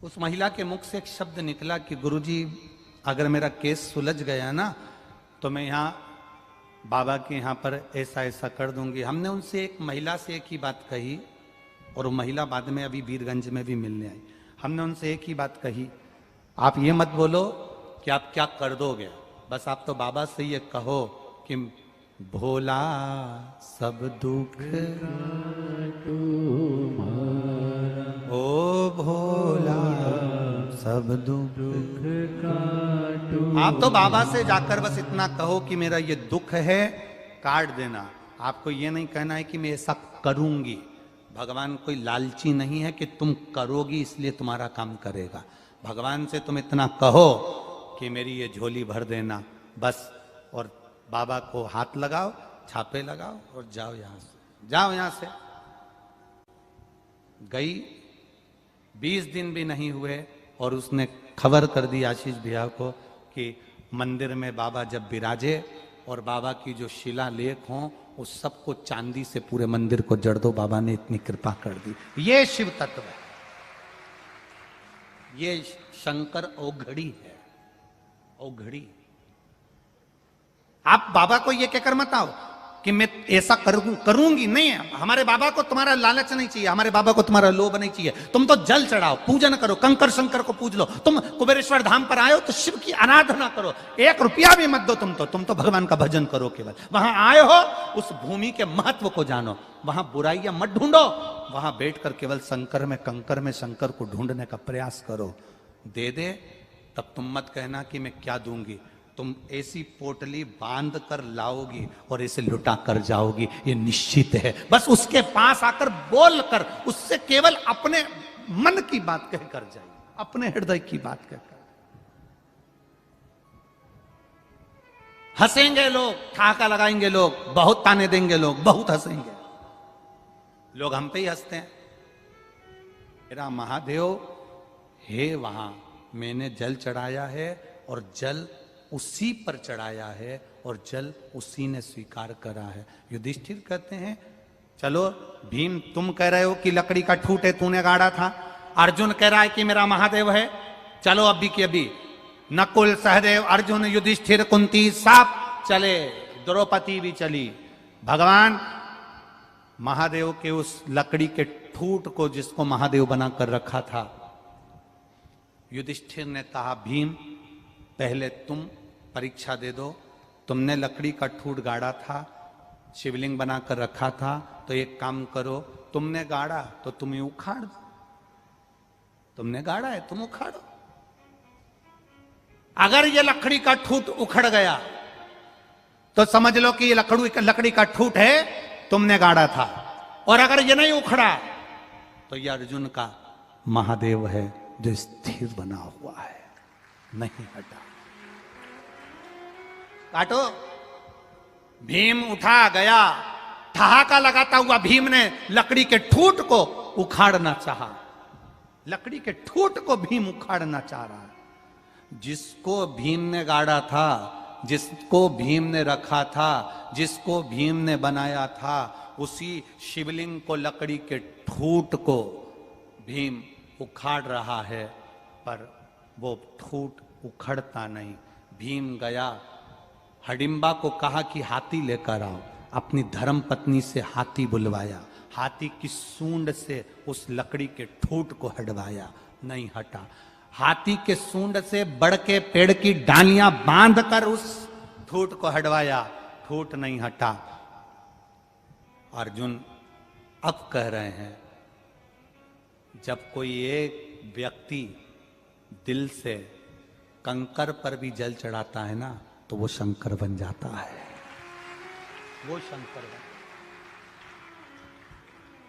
उस महिला के मुख से एक शब्द निकला कि गुरुजी अगर मेरा केस सुलझ गया ना तो मैं यहाँ बाबा के यहाँ पर ऐसा ऐसा कर दूंगी। हमने उनसे एक महिला से एक ही बात कही, और वो महिला बाद में अभी वीरगंज में भी मिलने आई। हमने उनसे एक ही बात कही, आप ये मत बोलो कि आप क्या कर दोगे, बस आप तो बाबा से ये कहो कि भोला सब दुख ओ भोला सब दुख। आप तो बाबा से जाकर बस इतना कहो कि मेरा ये दुख है, काट देना। आपको ये नहीं कहना है कि मैं ऐसा करूंगी। भगवान कोई लालची नहीं है कि तुम करोगी इसलिए तुम्हारा काम करेगा। भगवान से तुम इतना कहो कि मेरी ये झोली भर देना बस, और बाबा को हाथ लगाओ, छापे लगाओ और जाओ यहां से, जाओ यहां से। गई, 20 दिन भी नहीं हुए और उसने खबर कर दी आशीष भैया को कि मंदिर में बाबा जब विराजे और बाबा की जो शिलालेख हों उस सबको चांदी से पूरे मंदिर को जड़ दो। बाबा ने इतनी कृपा कर दी। ये शिव तत्व है, ये शंकर औघड़ी है, औघड़ी। आप बाबा को ये कहकर मत आओ कि मैं ऐसा करूंगी नहीं है। हमारे बाबा को तुम्हारा लालच नहीं चाहिए, हमारे बाबा को तुम्हारा लोभ नहीं चाहिए। तुम तो जल चढ़ाओ, पूजन करो, कंकर शंकर को पूज लो। तुम कुबेरेश्वर धाम पर आए हो तो शिव की आराधना करो, 1 रुपया भी मत दो। तुम तो भगवान का भजन करो केवल। वहां आए हो, उस भूमि के महत्व को जानो। वहां बुराइयां मत ढूंढो, वहां बैठकर केवल शंकर में, कंकर में शंकर को ढूंढने का प्रयास करो। दे दे तब तुम मत कहना कि मैं क्या दूंगी। तुम ऐसी पोटली बांध कर लाओगी और इसे लुटा कर जाओगी, ये निश्चित है। बस उसके पास आकर बोल कर, उससे केवल अपने मन की बात कहकर जाइए, अपने हृदय की बात कहकर। हंसेंगे लोग, ठहाका लगाएंगे लोग, बहुत ताने देंगे लोग, बहुत हंसेंगे लोग, हम पे ही हंसते हैं। मेरा महादेव है वहां, मैंने जल चढ़ाया है और जल उसी पर चढ़ाया है और जल उसी ने स्वीकार करा है। युधिष्ठिर कहते हैं चलो भीम, तुम कह रहे हो कि लकड़ी का ठूट है, तूने गाड़ा था। अर्जुन कह रहा है कि मेरा महादेव है। चलो अभी की अभी नकुल, सहदेव, अर्जुन, युधिष्ठिर, कुंती सब चले, द्रौपदी भी चली। भगवान महादेव के उस लकड़ी के ठूट को, जिसको महादेव बनाकर रखा था, युधिष्ठिर ने कहा भीम पहले तुम परीक्षा दे दो। तुमने लकड़ी का ठूट गाड़ा था, शिवलिंग बनाकर रखा था, तो एक काम करो, तुमने गाड़ा तो तुम ही उखाड़ दो। तुमने गाड़ा है, तुम उखाड़ो। अगर ये लकड़ी का ठूट उखड़ गया तो समझ लो कि ये लकड़ी का ठूट है, तुमने गाड़ा था। और अगर ये नहीं उखड़ा तो ये अर्जुन का महादेव है जो स्थिर बना हुआ है, नहीं हटा। काटो। भीम उठा गया, ठहाका लगाता हुआ भीम ने लकड़ी के ठूट को उखाड़ना चाहा। लकड़ी के ठूट को भीम उखाड़ना चाह रहा है। जिसको भीम ने गाड़ा था, जिसको भीम ने रखा था, जिसको भीम ने बनाया था, उसी शिवलिंग को, लकड़ी के ठूट को भीम उखाड़ रहा है, पर वो ठूट उखड़ता नहीं। भीम गया, हडिम्बा को कहा कि हाथी लेकर आओ, अपनी धर्म पत्नी से हाथी बुलवाया, हाथी की सूंड से उस लकड़ी के ठूट को हटवाया, नहीं हटा। हाथी के सूंड से बड़ के पेड़ की डालियां बांधकर उस ठूट को हटवाया, ठूट नहीं हटा। अर्जुन अब कह रहे हैं, जब कोई एक व्यक्ति दिल से कंकर पर भी जल चढ़ाता है ना, तो वो शंकर बन जाता है, वो शंकर बन।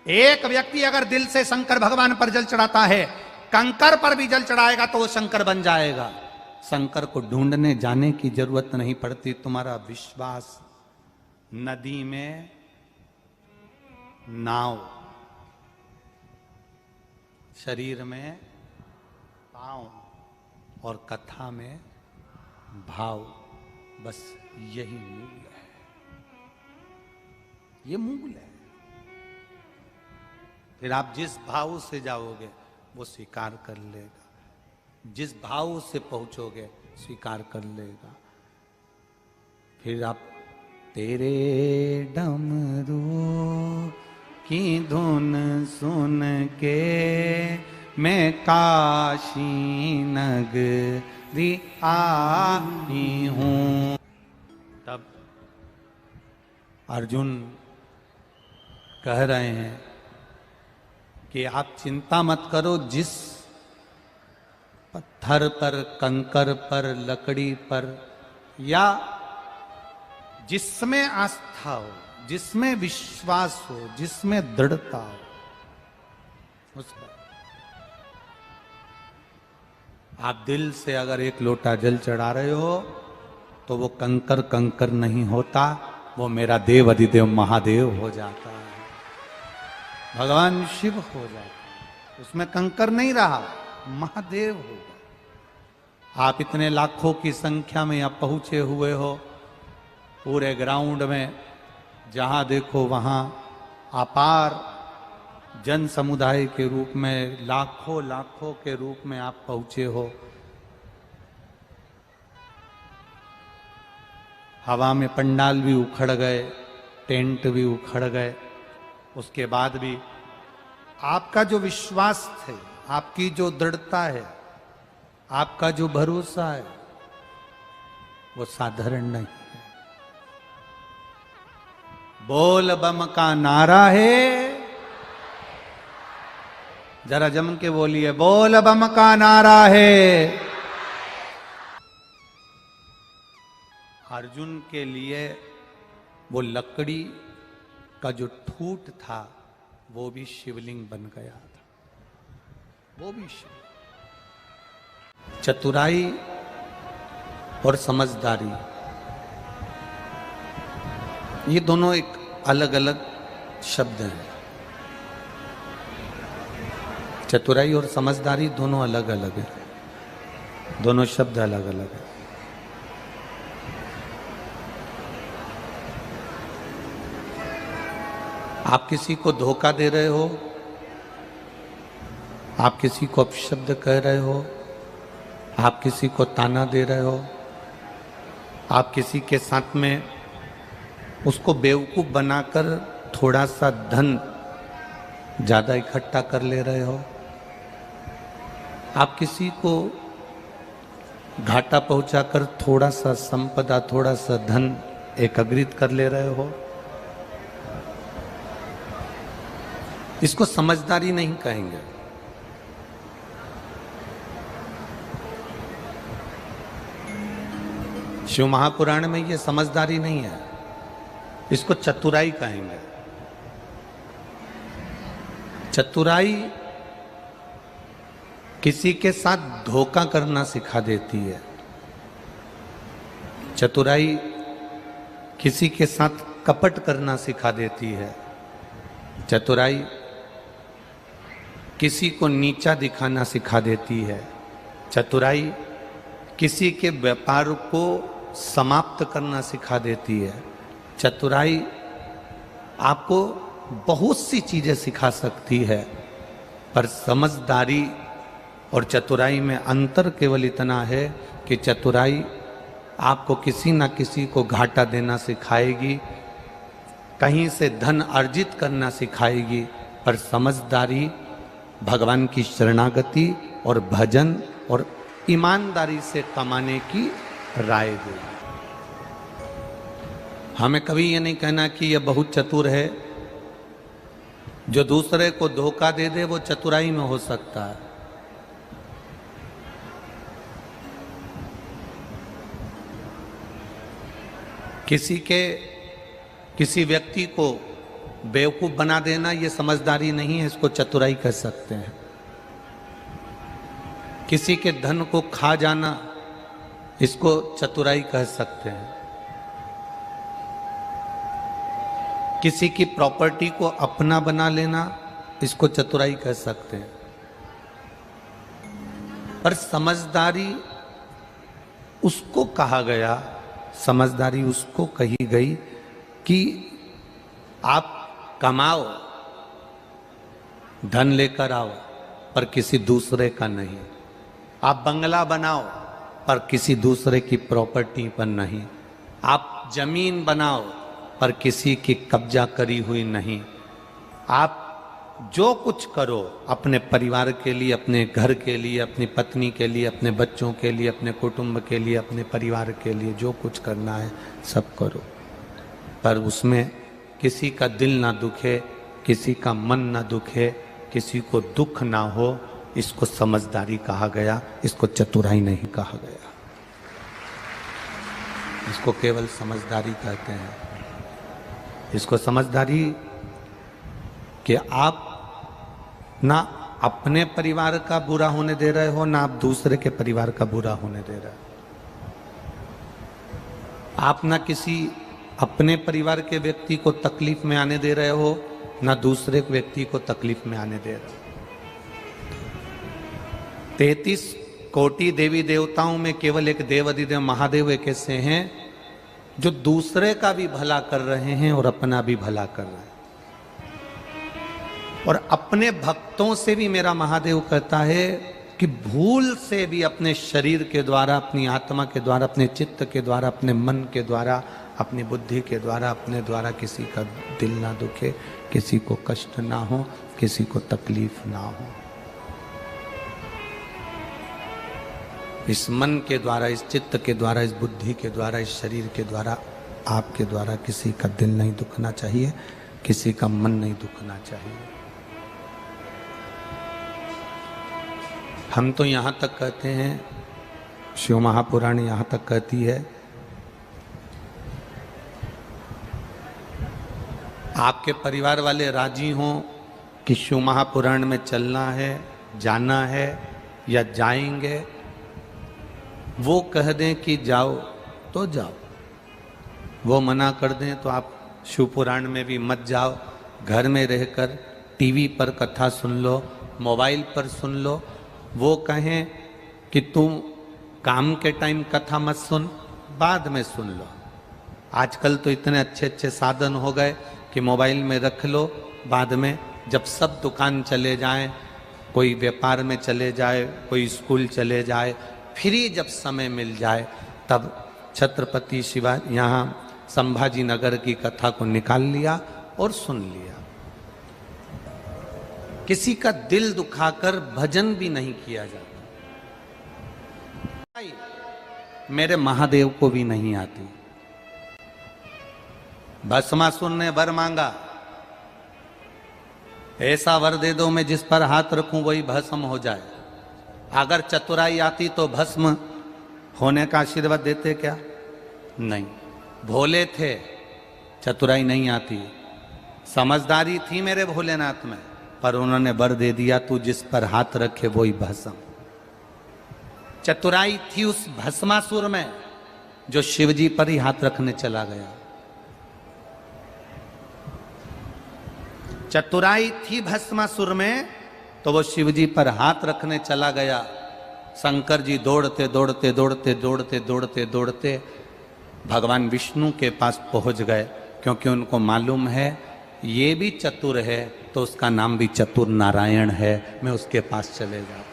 एक व्यक्ति अगर दिल से शंकर भगवान पर जल चढ़ाता है, कंकर पर भी जल चढ़ाएगा, तो वो शंकर बन जाएगा। शंकर को ढूंढने जाने की जरूरत नहीं पड़ती। तुम्हारा विश्वास नदी में नाव, शरीर में पांव और कथा में भाव, बस यही मूल है, ये मूल है। फिर आप जिस भाव से जाओगे वो स्वीकार कर लेगा, जिस भाव से पहुंचोगे स्वीकार कर लेगा। फिर आप तेरे डमरू की धुन सुन के मैं काशी नगरी आई हूं। तब अर्जुन कह रहे हैं कि आप चिंता मत करो, जिस पत्थर पर, कंकर पर, लकड़ी पर, या जिसमें आस्था हो, जिसमें विश्वास हो, जिसमें दृढ़ता हो, उस पर आप दिल से अगर एक लोटा जल चढ़ा रहे हो, तो वो कंकर कंकर नहीं होता, वो मेरा देव अधिदेव महादेव हो जाता है, भगवान शिव हो जाता है। उसमें कंकर नहीं रहा, महादेव होगा। आप इतने लाखों की संख्या में यहां पहुंचे हुए हो, पूरे ग्राउंड में जहां देखो वहां अपार जन समुदाय के रूप में, लाखों लाखों के रूप में आप पहुंचे हो। हवा में पंडाल भी उखड़ गए, टेंट भी उखड़ गए, उसके बाद भी आपका जो विश्वास है, आपकी जो दृढ़ता है, आपका जो भरोसा है, वो साधारण नहीं है। बोल बम का नारा है, जरा जम के बोलिए, बोल बम का नारा है। अर्जुन के लिए वो लकड़ी का जो ठूट था, वो भी शिवलिंग बन गया था, वो भी शिव। चतुराई और समझदारी, ये दोनों एक अलग अलग शब्द हैं। चतुराई और समझदारी दोनों अलग अलग है, दोनों शब्द अलग अलग है। आप किसी को धोखा दे रहे हो, आप किसी को अपशब्द कह रहे हो, आप किसी को ताना दे रहे हो, आप किसी के साथ में उसको बेवकूफ बनाकर थोड़ा सा धन ज्यादा इकट्ठा कर ले रहे हो, आप किसी को घाटा पहुंचाकर थोड़ा सा संपदा, थोड़ा सा धन एकत्रित कर ले रहे हो, इसको समझदारी नहीं कहेंगे। शिव महापुराण में ये समझदारी नहीं है, इसको चतुराई कहेंगे। चतुराई किसी के साथ धोखा करना सिखा देती है, चतुराई किसी के साथ कपट करना सिखा देती है, चतुराई किसी को नीचा दिखाना सिखा देती है, चतुराई किसी के व्यापार को समाप्त करना सिखा देती है। चतुराई आपको बहुत सी चीजें सिखा सकती है, पर समझदारी और चतुराई में अंतर केवल इतना है कि चतुराई आपको किसी ना किसी को घाटा देना सिखाएगी, कहीं से धन अर्जित करना सिखाएगी, पर समझदारी भगवान की शरणागति और भजन और ईमानदारी से कमाने की राय देगी। हमें कभी ये नहीं कहना कि यह बहुत चतुर है। जो दूसरे को धोखा दे दे वो चतुराई में हो सकता है। किसी व्यक्ति को बेवकूफ बना देना ये समझदारी नहीं है, इसको चतुराई कह सकते हैं। किसी के धन को खा जाना इसको चतुराई कह सकते हैं। किसी की प्रॉपर्टी को अपना बना लेना इसको चतुराई कह सकते हैं। पर समझदारी उसको कहा गया, समझदारी उसको कही गई कि आप कमाओ, धन लेकर आओ, पर किसी दूसरे का नहीं। आप बंगला बनाओ, पर किसी दूसरे की प्रॉपर्टी पर नहीं। आप जमीन बनाओ, पर किसी की कब्जा करी हुई नहीं। आप जो कुछ करो अपने परिवार के लिए, अपने घर के लिए, अपनी पत्नी के लिए, अपने बच्चों के लिए, अपने कुटुंब के लिए, अपने परिवार के लिए जो कुछ करना है सब करो, पर उसमें किसी का दिल ना दुखे, किसी का मन ना दुखे, किसी को दुख ना हो। इसको समझदारी कहा गया, इसको चतुराई नहीं कहा गया। इसको केवल समझदारी कहते हैं। इसको समझदारी कि आप ना अपने परिवार का बुरा होने दे रहे हो, ना आप दूसरे के परिवार का बुरा होने दे रहे हो। आप ना किसी अपने परिवार के व्यक्ति को तकलीफ में आने दे रहे हो, ना दूसरे व्यक्ति को तकलीफ में आने दे रहे हो। 33 कोटि देवी देवताओं में केवल एक देव अधिदेव महादेव एक ऐसे हैं जो दूसरे का भी भला कर रहे हैं और अपना भी भला कर रहे हैं। और अपने भक्तों से भी मेरा महादेव कहता है कि भूल से भी अपने शरीर के द्वारा, अपनी आत्मा के द्वारा, अपने चित्त के द्वारा, अपने मन के द्वारा, अपनी बुद्धि के द्वारा, अपने द्वारा किसी का दिल ना दुखे, किसी को कष्ट ना हो, किसी को तकलीफ ना हो। इस मन के द्वारा, इस चित्त के द्वारा, इस बुद्धि के द्वारा, इस शरीर के द्वारा, आपके द्वारा किसी का दिल नहीं दुखना चाहिए, किसी का मन नहीं दुखना चाहिए। हम तो यहाँ तक कहते हैं, शिव महापुराण यहाँ तक कहती है, आपके परिवार वाले राजी हों कि शिव महापुराण में चलना है, जाना है या जाएंगे, वो कह दें कि जाओ तो जाओ, वो मना कर दें तो आप शिव पुराण में भी मत जाओ। घर में रहकर टीवी पर कथा सुन लो, मोबाइल पर सुन लो। वो कहें कि तुम काम के टाइम कथा मत सुन, बाद में सुन लो। आजकल तो इतने अच्छे अच्छे साधन हो गए कि मोबाइल में रख लो, बाद में जब सब दुकान चले जाएं, कोई व्यापार में चले जाए, कोई स्कूल चले जाए, फ्री जब समय मिल जाए तब छत्रपति शिवाजी यहाँ संभाजी नगर की कथा को निकाल लिया और सुन लिया। किसी का दिल दुखाकर भजन भी नहीं किया जाता। मेरे महादेव को भी नहीं आती। भस्मासुर ने वर मांगा, ऐसा वर दे दो मैं जिस पर हाथ रखूं वही भस्म हो जाए। अगर चतुराई आती तो भस्म होने का आशीर्वाद देते क्या? नहीं। भोले थे, चतुराई नहीं आती। समझदारी थी मेरे भोलेनाथ में, पर उन्होंने वर दे दिया, तू जिस पर हाथ रखे वही भस्म। चतुराई थी उस भस्मासुर में जो शिवजी पर ही हाथ रखने चला गया। चतुराई थी भस्मासुर में तो वो शिवजी पर हाथ रखने चला गया। शंकर जी दौड़ते दौड़ते दौड़ते दौड़ते दौड़ते दौड़ते भगवान विष्णु के पास पहुंच गए, क्योंकि उनको मालूम है ये भी चतुर है तो उसका नाम भी चतुर नारायण है, मैं उसके पास चले जाता हूं।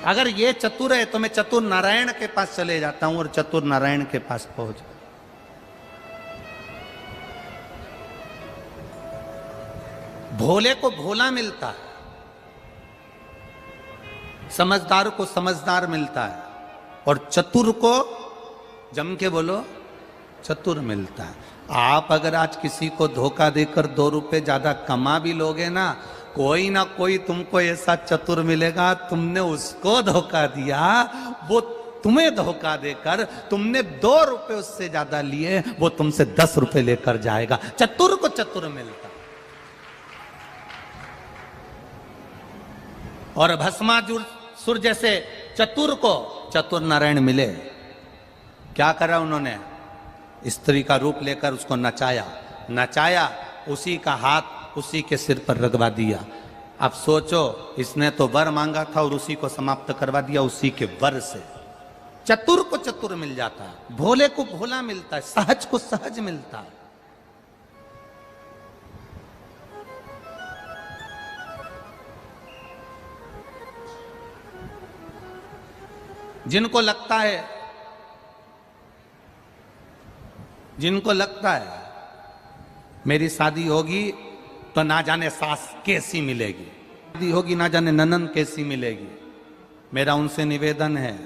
अगर ये चतुर है तो मैं चतुर नारायण के पास चले जाता हूं, और चतुर नारायण के पास पहुंच गए। भोले को भोला मिलता है, समझदार को समझदार मिलता है, और चतुर को जम के बोलो चतुर मिलता है। आप अगर आज किसी को धोखा देकर 2 रुपए ज्यादा कमा भी लोगे ना कोई तुमको ऐसा चतुर मिलेगा, तुमने उसको धोखा दिया, वो तुम्हें धोखा देकर तुमने 2 रुपए उससे ज्यादा लिए, वो तुमसे 10 रुपए लेकर जाएगा। चतुर को चतुर मिलता। और भस्मासुर जैसे चतुर को चतुर नारायण मिले, क्या करा उन्होंने? स्त्री का रूप लेकर उसको नचाया, उसी का हाथ उसी के सिर पर रगवा दिया। अब सोचो, इसने तो वर मांगा था और उसी को समाप्त करवा दिया उसी के वर से। चतुर को चतुर मिल जाता है, भोले को भोला मिलता है, सहज को सहज मिलता है। जिनको लगता है मेरी शादी होगी तो ना जाने सास कैसी मिलेगी, शादी होगी ना जाने ननन कैसी मिलेगी, मेरा उनसे निवेदन है,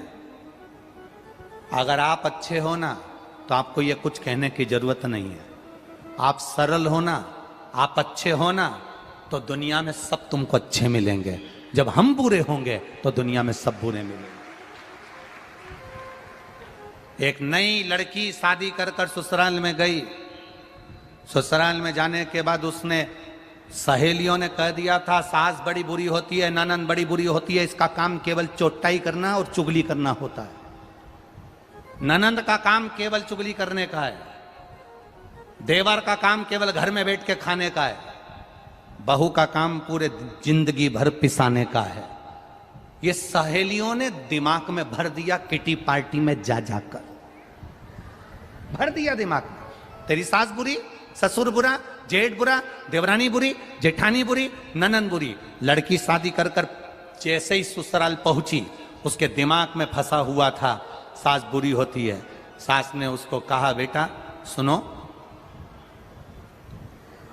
अगर आप अच्छे हो ना तो आपको ये कुछ कहने की जरूरत नहीं है। आप सरल हो ना, आप अच्छे हो ना, तो दुनिया में सब तुमको अच्छे मिलेंगे। जब हम बुरे होंगे तो दुनिया में सब बुरे मिलेंगे। एक नई लड़की शादी कर कर ससुराल में गई। ससुराल में जाने के बाद उसने सहेलियों ने कह दिया था सास बड़ी बुरी होती है, ननन बड़ी बुरी होती है, इसका काम केवल चोटाई करना और चुगली करना होता है। ननंद का काम केवल चुगली करने का है, देवर का काम केवल घर में बैठ के खाने का है, बहू का काम पूरे जिंदगी भर पिसाने का है। ये सहेलियों ने दिमाग में भर दिया, किटी पार्टी में जा जाकर भर दिया दिमाग में। तेरी सास बुरी, ससुर बुरा, जेठ बुरा, देवरानी बुरी, जेठानी बुरी, ननन बुरी। लड़की शादी कर कर जैसे ही ससुराल पहुंची उसके दिमाग में फंसा हुआ था सास बुरी होती है। सास ने उसको कहा बेटा सुनो,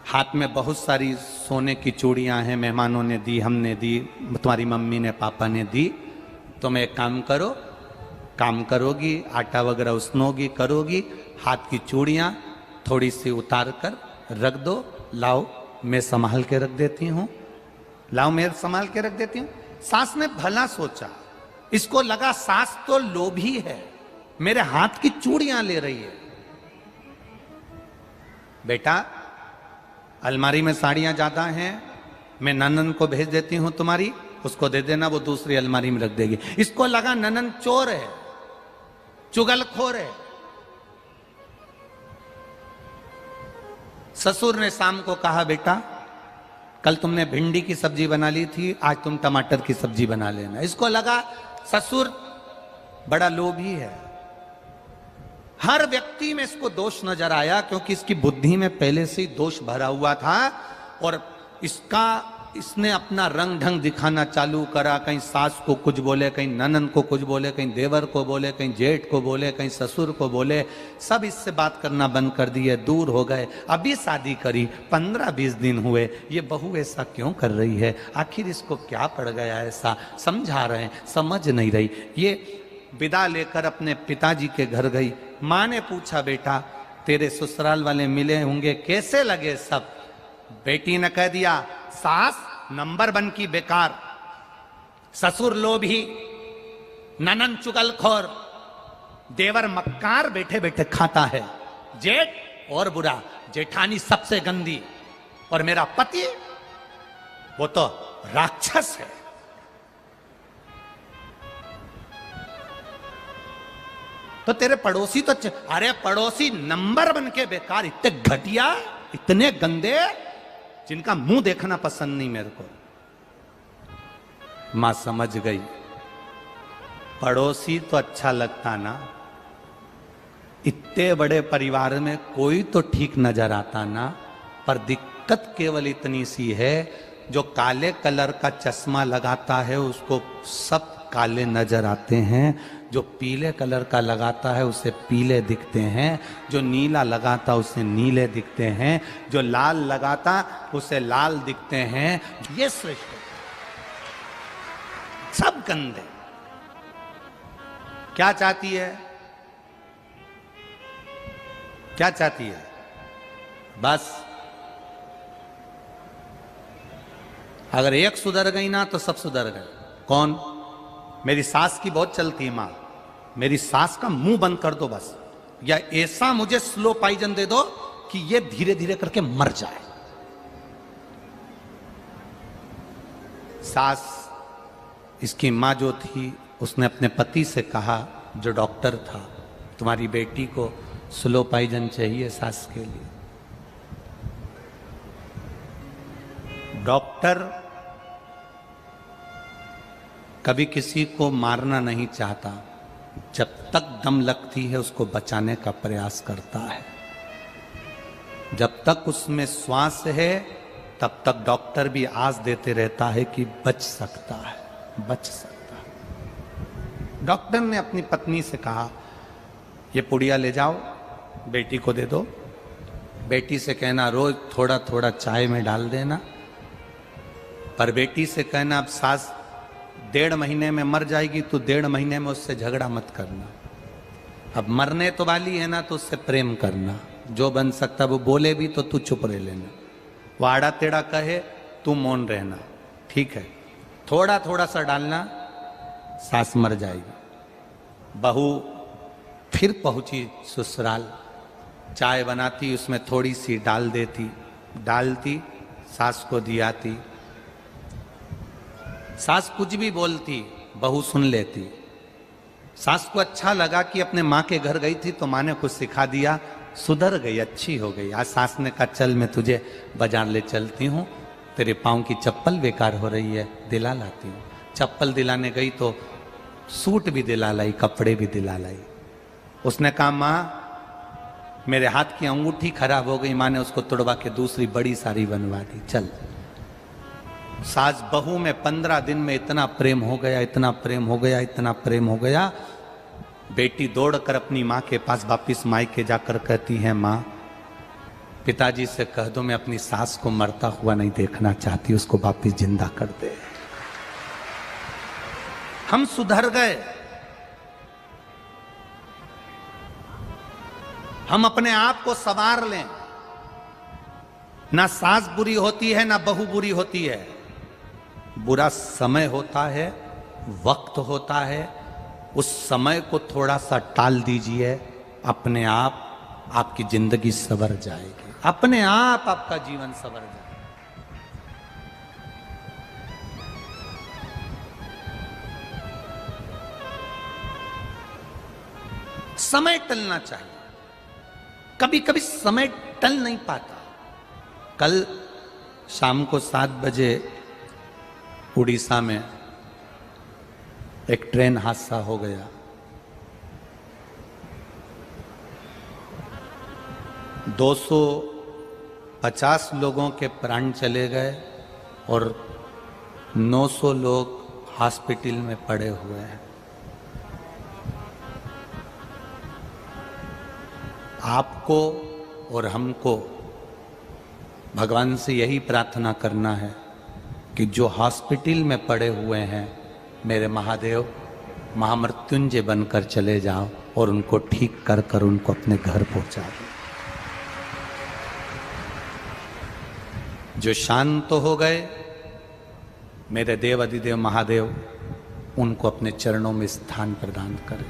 हाथ में बहुत सारी सोने की चूड़ियां हैं, मेहमानों ने दी, हमने दी, तुम्हारी मम्मी ने पापा ने दी, तुम एक काम करो, काम करोगी, आटा वगैरह उसनोगी, करोगी, हाथ की चूड़ियां थोड़ी सी उतार कर रख दो, लाओ मैं संभाल के रख देती हूं, लाओ मैं संभाल के रख देती हूं। सास ने भला सोचा, इसको लगा सास तो लोभी है, मेरे हाथ की चूड़ियां ले रही है। बेटा अलमारी में साड़ियां ज्यादा हैं, मैं ननन को भेज देती हूं तुम्हारी, उसको दे देना, वो दूसरी अलमारी में रख देगी। इसको लगा ननन चोर है, चुगलखोर है। ससुर ने शाम को कहा बेटा कल तुमने भिंडी की सब्जी बना ली थी, आज तुम टमाटर की सब्जी बना लेना। इसको लगा ससुर बड़ा लोभी है। हर व्यक्ति में इसको दोष नजर आया, क्योंकि इसकी बुद्धि में पहले से ही दोष भरा हुआ था, और इसने अपना रंग ढंग दिखाना चालू करा। कहीं सास को कुछ बोले, कहीं ननन को कुछ बोले, कहीं देवर को बोले, कहीं जेठ को बोले, कहीं ससुर को बोले। सब इससे बात करना बंद कर दिए, दूर हो गए। अभी शादी करी, 15-20 दिन हुए, ये बहू ऐसा क्यों कर रही है, आखिर इसको क्या पड़ गया ऐसा, समझा रहे हैं, समझ नहीं रही। ये विदा लेकर अपने पिताजी के घर गई। माँ ने पूछा बेटा तेरे ससुराल वाले मिले होंगे, कैसे लगे सब? बेटी ने कह दिया सास नंबर 1 की बेकार, ससुर लोभी, ननन चुगलखोर, देवर मक्कार बैठे बैठे खाता है, जेठ और बुरा, जेठानी सबसे गंदी, और मेरा पति वो तो राक्षस है। तो तेरे पड़ोसी तो अरे पड़ोसी नंबर 1 के बेकार, इतने घटिया, इतने गंदे, जिनका मुंह देखना पसंद नहीं मेरे को। मां समझ गई, पड़ोसी तो अच्छा लगता ना, इतने बड़े परिवार में कोई तो ठीक नजर आता ना। पर दिक्कत केवल इतनी सी है, जो काले कलर का चश्मा लगाता है उसको सब काले नजर आते हैं, जो पीले कलर का लगाता है उसे पीले दिखते हैं, जो नीला लगाता उसे नीले दिखते हैं, जो लाल लगाता उसे लाल दिखते हैं। ये सृष्टि सब गंदे। क्या चाहती है? क्या चाहती है? बस अगर एक सुधर गई ना तो सब सुधर गए। कौन? मेरी सास की बहुत चलती है मां, मेरी सास का मुंह बंद कर दो बस, या ऐसा मुझे स्लो पॉइजन दे दो कि ये धीरे धीरे करके मर जाए। सास, इसकी मां जो थी, उसने अपने पति से कहा, जो डॉक्टर था, तुम्हारी बेटी को स्लो पॉइजन चाहिए सास के लिए। डॉक्टर कभी किसी को मारना नहीं चाहता, जब तक दम लगती है उसको बचाने का प्रयास करता है। जब तक उसमें श्वास है तब तक डॉक्टर भी आस देते रहता है कि बच सकता है, बच सकता है। डॉक्टर ने अपनी पत्नी से कहा, ये पुड़िया ले जाओ, बेटी को दे दो। बेटी से कहना रोज थोड़ा थोड़ा चाय में डाल देना। पर बेटी से कहना, अब सास 1.5 महीने में मर जाएगी, तो 1.5 महीने में उससे झगड़ा मत करना। अब मरने तो वाली है ना, तो उससे प्रेम करना। जो बन सकता वो बोले भी तो तू चुप रह लेना, वो आड़ा टेढ़ा कहे तू मौन रहना, ठीक है। थोड़ा थोड़ा सा डालना, सास मर जाएगी। बहू फिर पहुंची ससुराल, चाय बनाती, उसमें थोड़ी सी डाल देती, डालती, सास को दियाती। सास कुछ भी बोलती, बहू सुन लेती। सास को अच्छा लगा कि अपने माँ के घर गई थी तो माँ ने कुछ सिखा दिया, सुधर गई, अच्छी हो गई। आज सास ने कहा, चल मैं तुझे बाजार ले चलती हूँ, तेरे पाँव की चप्पल बेकार हो रही है, दिला लाती हूँ। चप्पल दिलाने गई तो सूट भी दिला लाई, कपड़े भी दिला लाई। उसने कहा, माँ मेरे हाथ की अंगूठी खराब हो गई। माँ ने उसको तुड़वा के दूसरी बड़ी सारी बनवा दी, चल। सास बहू में 15 दिन में इतना प्रेम हो गया, इतना प्रेम हो गया, इतना प्रेम हो गया। बेटी दौड़कर अपनी माँ के पास वापिस मायके जाकर कहती है, माँ पिताजी से कह दो मैं अपनी सास को मरता हुआ नहीं देखना चाहती, उसको वापिस जिंदा कर दे। हम सुधर गए, हम अपने आप को संवार लें। ना सास बुरी होती है, ना बहू बुरी होती है। बुरा समय होता है, वक्त होता है, उस समय को थोड़ा सा टाल दीजिए, अपने आप आपकी जिंदगी संवर जाएगी, अपने आप आपका जीवन संवर जाएगा। समय टलना चाहिए, कभी कभी समय टल नहीं पाता। कल शाम को 7 बजे उड़ीसा में एक ट्रेन हादसा हो गया। 250 लोगों के प्राण चले गए और 900 लोग हॉस्पिटल में पड़े हुए हैं। आपको और हमको भगवान से यही प्रार्थना करना है कि जो हॉस्पिटल में पड़े हुए हैं, मेरे महादेव महामृत्युंजय बनकर चले जाओ और उनको ठीक कर कर उनको अपने घर पहुंचा दो। जो शांत हो गए, मेरे देव अधिदेव महादेव उनको अपने चरणों में स्थान प्रदान करें।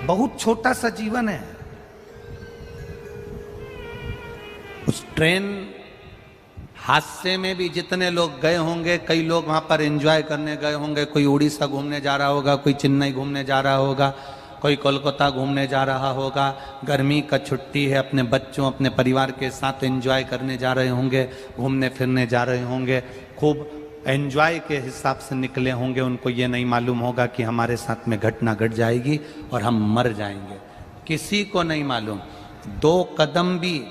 बहुत छोटा सा जीवन है। उस ट्रेन हादसे में भी जितने लोग गए होंगे, कई लोग वहां पर एंजॉय करने गए होंगे। कोई उड़ीसा घूमने जा रहा होगा, कोई चेन्नई घूमने जा रहा होगा, कोई कोलकाता घूमने जा रहा होगा। गर्मी का छुट्टी है, अपने बच्चों अपने परिवार के साथ एंजॉय करने जा रहे होंगे, घूमने फिरने जा रहे होंगे। खूब एंजॉय के हिसाब से निकले होंगे, उनको ये नहीं मालूम होगा कि हमारे साथ में घटना घट जाएगी और हम मर जाएंगे। किसी को नहीं मालूम। 2 कदम भी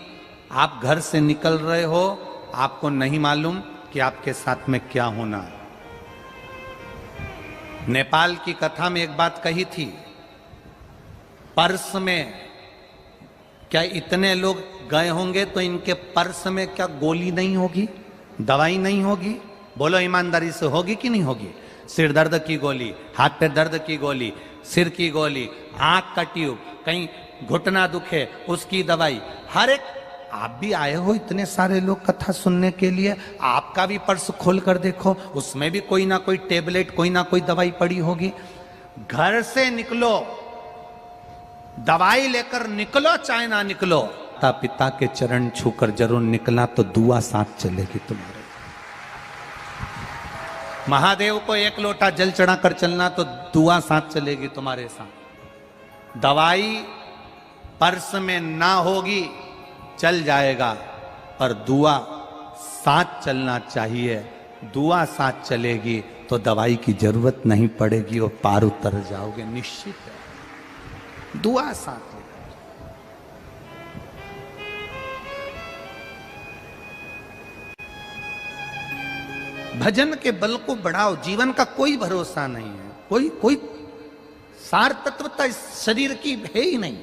आप घर से निकल रहे हो, आपको नहीं मालूम कि आपके साथ में क्या होना है। नेपाल की कथा में एक बात कही थी, पर्स में क्या इतने लोग गए होंगे तो इनके पर्स में क्या गोली नहीं होगी, दवाई नहीं होगी? बोलो ईमानदारी से, होगी कि नहीं होगी? सिर दर्द की गोली, हाथ पे दर्द की गोली, सिर की गोली, आंख का ट्यूब, कहीं घुटना दुखे उसकी दवाई, हर एक। आप भी आए हो इतने सारे लोग कथा सुनने के लिए, आपका भी पर्स खोल कर देखो, उसमें भी कोई ना कोई टेबलेट, कोई ना कोई दवाई पड़ी होगी। घर से निकलो, दवाई लेकर निकलो, चाहे ना निकलो, माता पिता के चरण छूकर जरूर निकला तो दुआ साथ चलेगी तुम्हारे। महादेव को 1 लोटा जल चढ़ाकर चलना तो दुआ साथ चलेगी तुम्हारे साथ। दवाई पर्स में ना होगी, चल जाएगा, पर दुआ साथ चलना चाहिए। दुआ साथ चलेगी तो दवाई की जरूरत नहीं पड़ेगी और पार उतर जाओगे, निश्चित है। दुआ साथ लेकर। भजन के बल को बढ़ाओ। जीवन का कोई भरोसा नहीं है, कोई सार तत्वता इस शरीर की है ही नहीं।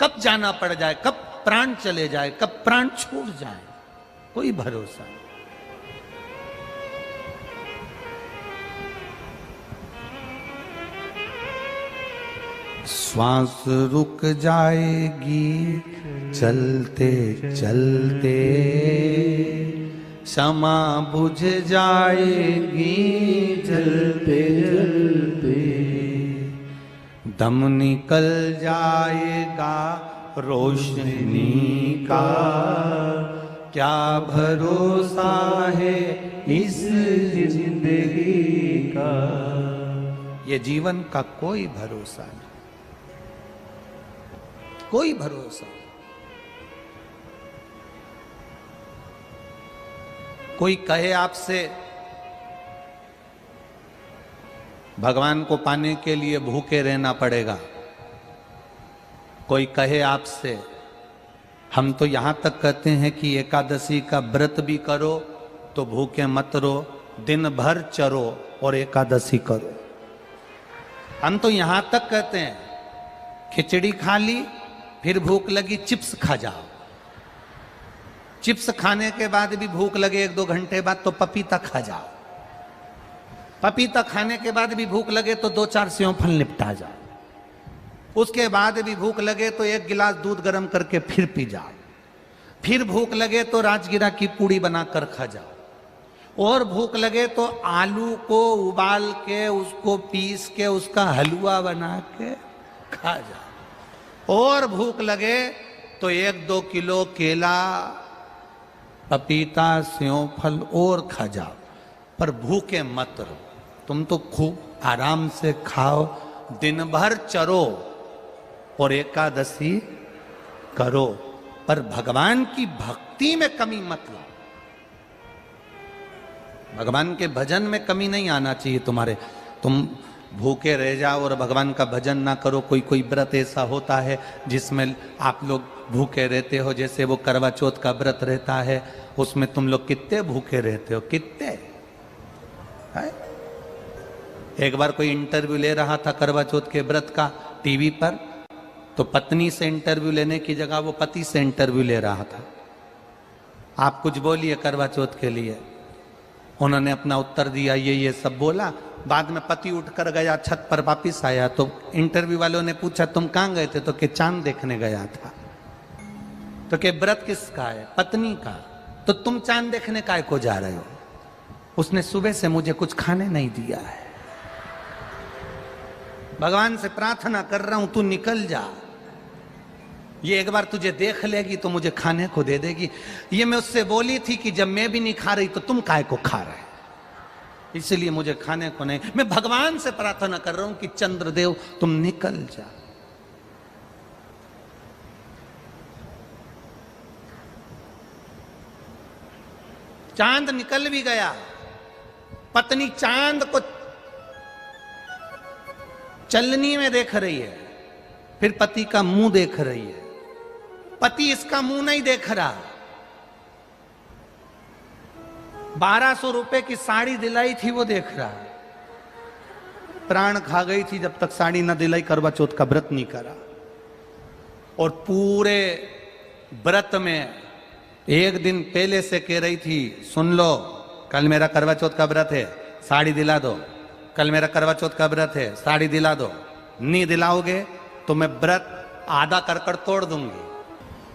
कब जाना पड़ जाए, कब प्राण चले जाए, कब प्राण छूट जाए, कोई भरोसा नहीं। श्वास रुक जाएगी चलते चलते, क्षमा बुझ जाएगी जलते जलते, दम निकल जाएगा रोशनी का, क्या भरोसा है इस जिंदगी का। ये जीवन का कोई भरोसा नहीं, कोई भरोसा। कोई कहे आपसे भगवान को पाने के लिए भूखे रहना पड़ेगा, कोई कहे आपसे, हम तो यहां तक कहते हैं कि एकादशी का व्रत भी करो तो भूखे मत रहो, दिन भर चरो और एकादशी करो। हम तो यहां तक कहते हैं खिचड़ी खा ली, फिर भूख लगी चिप्स खा जाओ, चिप्स खाने के बाद भी भूख लगे 1-2 घंटे बाद तो पपीता खा जाओ, पपीता खाने के बाद भी भूख लगे तो 2-4 सेव फल निपटा जाओ, उसके बाद भी भूख लगे तो 1 गिलास दूध गर्म करके फिर पी जाओ, फिर भूख लगे तो राजगिरा की पूड़ी बनाकर खा जाओ, और भूख लगे तो आलू को उबाल के उसको पीस के उसका हलवा बना के खा जाओ, और भूख लगे तो 1-2 किलो केला, पपीता, सेव फल और खा जाओ, पर भूखे मत रहो। तुम तो खूब आराम से खाओ, दिन भर चरो और एकादशी करो, पर भगवान की भक्ति में कमी मत लाओ। भगवान के भजन में कमी नहीं आना चाहिए तुम्हारे। तुम भूखे रह जाओ और भगवान का भजन ना करो। कोई कोई व्रत ऐसा होता है जिसमें आप लोग भूखे रहते हो, जैसे वो करवा चौथ का व्रत रहता है, उसमें तुम लोग कितने भूखे रहते हो, कितने है? एक बार कोई इंटरव्यू ले रहा था करवा चौथ के व्रत का टीवी पर, तो पत्नी से इंटरव्यू लेने की जगह वो पति से इंटरव्यू ले रहा था। आप कुछ बोलिए करवा चौथ के लिए। उन्होंने अपना उत्तर दिया, ये सब बोला। बाद में पति उठकर गया, छत पर वापिस आया तो इंटरव्यू वालों ने पूछा तुम कहां गए थे? तो कि चांद देखने गया था। तो कि व्रत किसका है? पत्नी का। तो तुम चांद देखने काय को जा रहे हो? उसने सुबह से मुझे कुछ खाने नहीं दिया है, भगवान से प्रार्थना कर रहा हूं तू निकल जा, ये एक बार तुझे देख लेगी तो मुझे खाने को दे देगी। ये मैं उससे बोली थी कि जब मैं भी नहीं खा रही तो तुम काय को खा रहे, इसलिए मुझे खाने को नहीं। मैं भगवान से प्रार्थना कर रहा हूं कि चंद्रदेव तुम निकल जा। चांद निकल भी गया, पत्नी चांद को चलनी में देख रही है, फिर पति का मुंह देख रही है। पति इसका मुंह नहीं देख रहा। 1200 रुपए की साड़ी दिलाई थी वो देख रहा। प्राण खा गई थी जब तक साड़ी न दिलाई, करवा चौथ का व्रत नहीं करा। और पूरे व्रत में एक दिन पहले से कह रही थी, सुन लो कल मेरा करवा चौथ का व्रत है, साड़ी दिला दो। कल मेरा करवा चौथ का व्रत है, साड़ी दिला दो। नहीं दिलाओगे तो मैं व्रत आधा कर कर तोड़ दूंगी।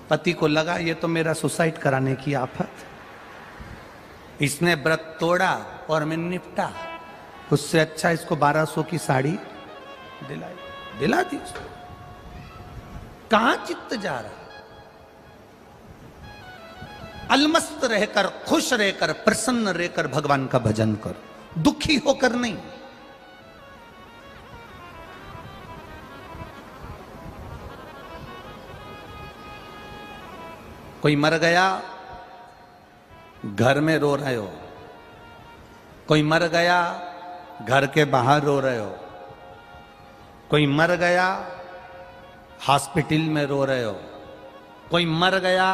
पति को लगा ये तो मेरा सुसाइड कराने की आफत। इसने व्रत तोड़ा और मैं निपटा। उससे अच्छा इसको 1200 की साड़ी दिला दी। कहां चित्त जा रहा? अलमस्त रहकर, खुश रहकर, प्रसन्न रहकर भगवान का भजन करो, दुखी होकर नहीं। कोई मर गया, घर में रो रहे हो। कोई मर गया, घर के बाहर रो रहे हो। कोई मर गया, हॉस्पिटल में रो रहे हो। कोई मर गया,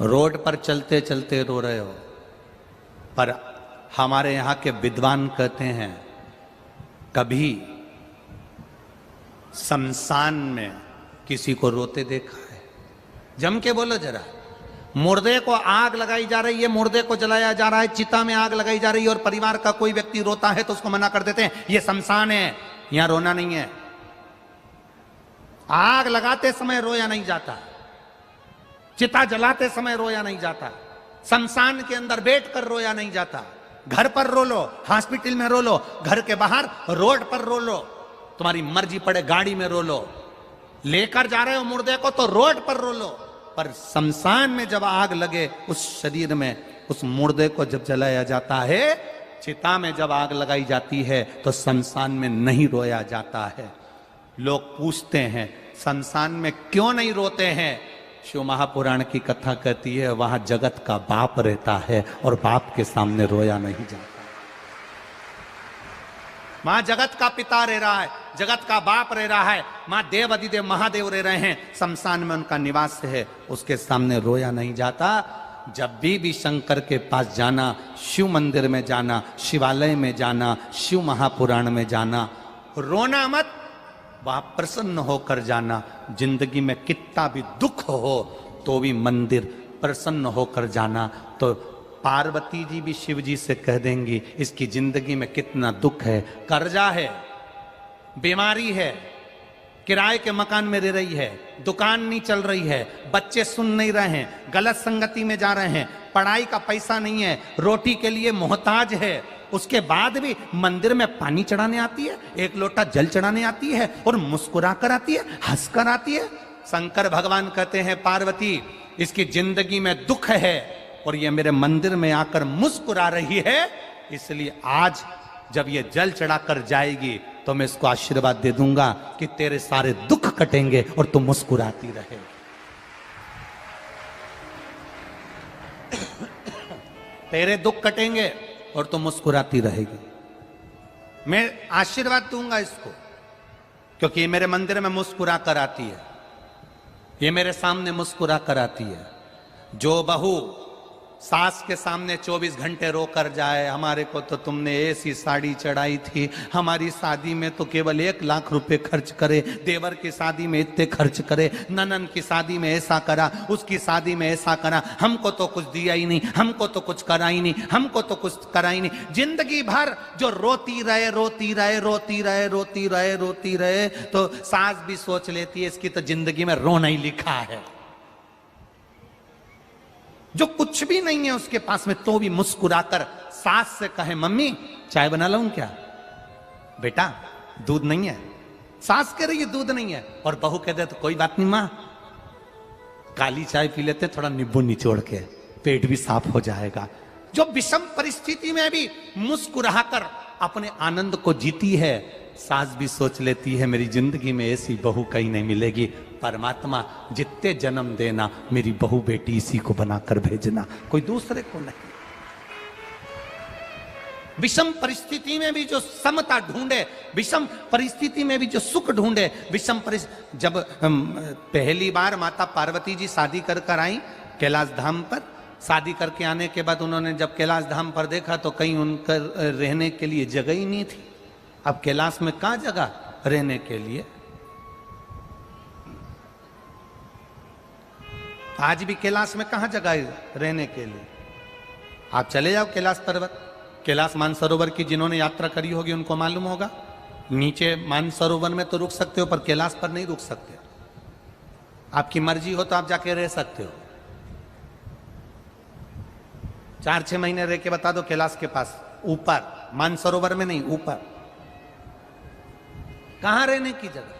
रोड पर चलते चलते रो रहे हो। पर हमारे यहां के विद्वान कहते हैं, कभी शमशान में किसी को रोते देखा है? जम के बोलो जरा। मुर्दे को आग लगाई जा रही है, मुर्दे को जलाया जा रहा है, चिता में आग लगाई जा रही है, और परिवार का कोई व्यक्ति रोता है तो उसको मना कर देते हैं, ये शमशान है, यहां रोना नहीं है। आग लगाते समय रोया नहीं जाता, चिता जलाते समय रोया नहीं जाता, शमशान के अंदर बैठकर रोया नहीं जाता। घर पर रो लो, हॉस्पिटल में रो लो, घर के बाहर रोड पर रो लो, तुम्हारी मर्जी पड़े गाड़ी में रो लो, लेकर जा रहे हो मुर्दे को तो रोड पर रो लो। पर शमशान में जब आग लगे उस शरीर में, उस मुर्दे को जब जलाया जाता है, चिता में जब आग लगाई जाती है तो शमशान में नहीं रोया जाता है। लोग पूछते हैं शमशान में क्यों नहीं रोते हैं? शिव महापुराण की कथा कहती है वहां जगत का बाप रहता है और बाप के सामने रोया नहीं जाता। वहां जगत का पिता रह रहा है, जगत का बाप रह रहा है, मां देव अधिदेव महादेव रह रहे हैं, शमशान में उनका निवास है, उसके सामने रोया नहीं जाता। जब भी शंकर के पास जाना, शिव मंदिर में जाना, शिवालय में जाना, शिव महापुराण में जाना, रोना मत, वहां प्रसन्न होकर जाना। जिंदगी में कितना भी दुख हो तो भी मंदिर प्रसन्न होकर जाना। तो पार्वती जी भी शिव जी से कह देंगी इसकी जिंदगी में कितना दुख है, कर्जा है, बीमारी है, किराए के मकान में रह रही है, दुकान नहीं चल रही है, बच्चे सुन नहीं रहे हैं, गलत संगति में जा रहे हैं, पढ़ाई का पैसा नहीं है, रोटी के लिए मोहताज है, उसके बाद भी मंदिर में पानी चढ़ाने आती है, एक लोटा जल चढ़ाने आती है और मुस्कुरा कर आती है, हंसकर आती है। शंकर भगवान कहते हैं पार्वती इसकी जिंदगी में दुख है और ये मेरे मंदिर में आकर मुस्कुरा रही है, इसलिए आज जब ये जल चढ़ाकर जाएगी तो मैं इसको आशीर्वाद दे दूंगा कि तेरे सारे दुख कटेंगे और तू मुस्कुराती रहे। तेरे दुख कटेंगे और तू मुस्कुराती रहेगी। मैं आशीर्वाद दूंगा इसको, क्योंकि ये मेरे मंदिर में मुस्कुरा कर आती है, ये मेरे सामने मुस्कुरा कर आती है। जो बहू सास के सामने 24 घंटे रो कर जाए, हमारे को तो तुमने ऐसी साड़ी चढ़ाई थी, हमारी शादी में तो केवल 1 लाख रुपए खर्च करे, देवर की शादी में इतने खर्च करे, ननन की शादी में ऐसा करा, उसकी शादी में ऐसा करा, हमको तो कुछ दिया ही नहीं, हमको तो कुछ करा ही नहीं, हमको तो कुछ करा ही नहीं। जिंदगी भर जो रोती रहे रोती रहे रोती रहे रोती रहे रोती रहे, तो सास भी सोच लेती है इसकी तो जिंदगी में रोना ही लिखा है। जो कुछ भी नहीं है उसके पास में तो भी मुस्कुराकर सास से कहे मम्मी चाय बना लाऊं क्या? बेटा दूध नहीं है। सास कह रही है दूध नहीं है, और बहू कहते तो कोई बात नहीं मां, काली चाय पी लेते थोड़ा नींबू निचोड़ के, पेट भी साफ हो जाएगा। जो विषम परिस्थिति में भी मुस्कुराकर अपने आनंद को जीती है, सास भी सोच लेती है मेरी जिंदगी में ऐसी बहू कहीं नहीं मिलेगी। परमात्मा जितने जन्म देना मेरी बहू बेटी इसी को बनाकर भेजना, कोई दूसरे को नहीं। विषम परिस्थिति में भी जो समता ढूंढे, विषम परिस्थिति में भी जो सुख ढूंढे, विषम परिस्थिति। जब पहली बार माता पार्वती जी शादी कर कर आई कैलाश धाम पर, शादी करके आने के बाद उन्होंने जब कैलाश धाम पर देखा तो कहीं उनका रहने के लिए जगह ही नहीं थी। अब कैलाश में कहां जगह रहने के लिए? आज भी कैलाश में कहां जगह है रहने के लिए? आप चले जाओ कैलाश पर्वत, कैलाश मानसरोवर की जिन्होंने यात्रा करी होगी उनको मालूम होगा। नीचे मानसरोवर में तो रुक सकते हो पर कैलाश पर नहीं रुक सकते। आपकी मर्जी हो तो आप जाके रह सकते हो। 4-6 महीने रह के बता दो कैलाश के पास, ऊपर, मानसरोवर में नहीं, ऊपर। कहां रहने की जगह?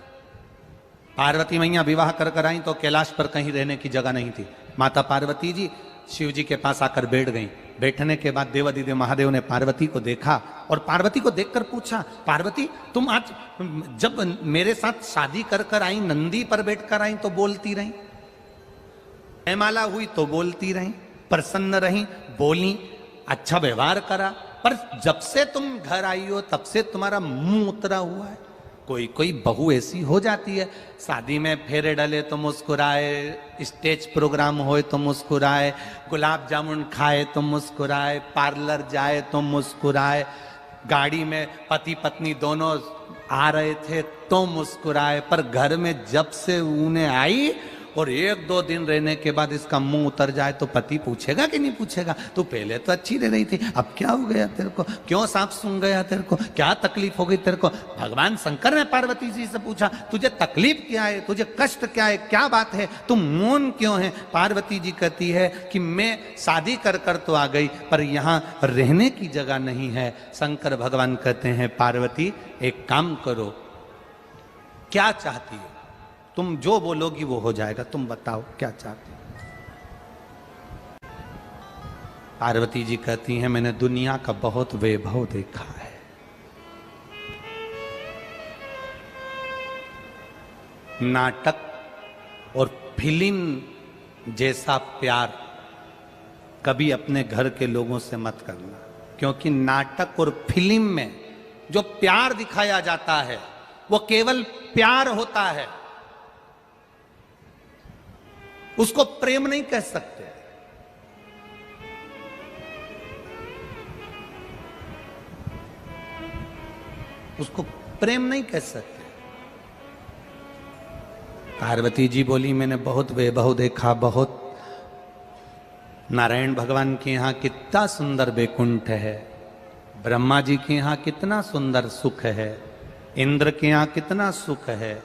पार्वती मैया विवाह कर कर आई तो कैलाश पर कहीं रहने की जगह नहीं थी। माता पार्वती जी शिव जी के पास आकर बैठ गई। बैठने के बाद देवादिदेव महादेव ने पार्वती को देखा और पार्वती को देखकर पूछा, पार्वती तुम आज जब मेरे साथ शादी कर कर आई, नंदी पर बैठकर आई तो बोलती रही, जयमाला हुई तो बोलती रही, प्रसन्न रही, बोली, अच्छा व्यवहार करा, पर जब से तुम घर आई हो तब से तुम्हारा मुंह उतरा हुआ है। कोई कोई बहू ऐसी हो जाती है, शादी में फेरे डले तो मुस्कुराए, स्टेज प्रोग्राम होए तो मुस्कुराए, गुलाब जामुन खाए तो मुस्कुराए, पार्लर जाए तो मुस्कुराए, गाड़ी में पति पत्नी दोनों आ रहे थे तो मुस्कुराए, पर घर में जब से उन्हें आई और 1-2 दिन रहने के बाद इसका मुंह उतर जाए तो पति पूछेगा कि नहीं पूछेगा, तू पहले तो अच्छी रह रही थी, अब क्या हो गया तेरे को, क्यों सांप सूंघ गया तेरे को, क्या तकलीफ हो गई तेरे को? भगवान शंकर ने पार्वती जी से पूछा, तुझे तकलीफ क्या है, तुझे कष्ट क्या है, क्या बात है, तुम मौन क्यों है? पार्वती जी कहती है कि मैं शादी कर कर तो आ गई पर यहाँ रहने की जगह नहीं है। शंकर भगवान कहते हैं, पार्वती एक काम करो, क्या चाहती है? तुम जो बोलोगी वो हो जाएगा, तुम बताओ क्या चाहती हो? पार्वती जी कहती हैं, मैंने दुनिया का बहुत वैभव देखा है, नाटक और फिल्म जैसा प्यार कभी अपने घर के लोगों से मत करना, क्योंकि नाटक और फिल्म में जो प्यार दिखाया जाता है वो केवल प्यार होता है, उसको प्रेम नहीं कह सकते। उसको प्रेम नहीं कह सकते। पार्वती जी बोली, मैंने बहुत वैभव देखा, बहुत। नारायण भगवान के यहां कितना सुंदर वैकुंठ है, ब्रह्मा जी के यहां कितना सुंदर सुख है, इंद्र के यहां कितना सुख है,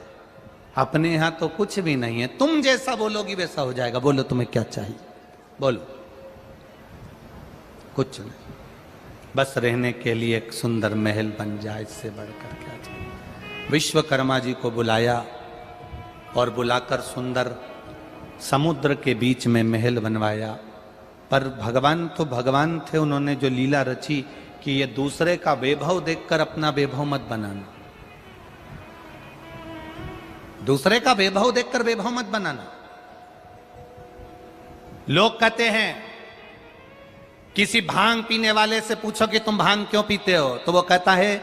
अपने यहां तो कुछ भी नहीं है। तुम जैसा बोलोगी वैसा हो जाएगा। बोलो तुम्हें क्या चाहिए, बोलो। कुछ नहीं, बस रहने के लिए एक सुंदर महल बन जाए, इससे बढ़कर क्या चाहिए। विश्वकर्मा जी को बुलाया और बुलाकर सुंदर समुद्र के बीच में महल बनवाया। पर भगवान तो भगवान थे, उन्होंने जो लीला रची कि ये दूसरे का वैभव देखकर अपना वैभव मत बनाना, दूसरे का वैभव देखकर वैभव मत बनाना। लोग कहते हैं, किसी भांग पीने वाले से पूछो कि तुम भांग क्यों पीते हो, तो वो कहता है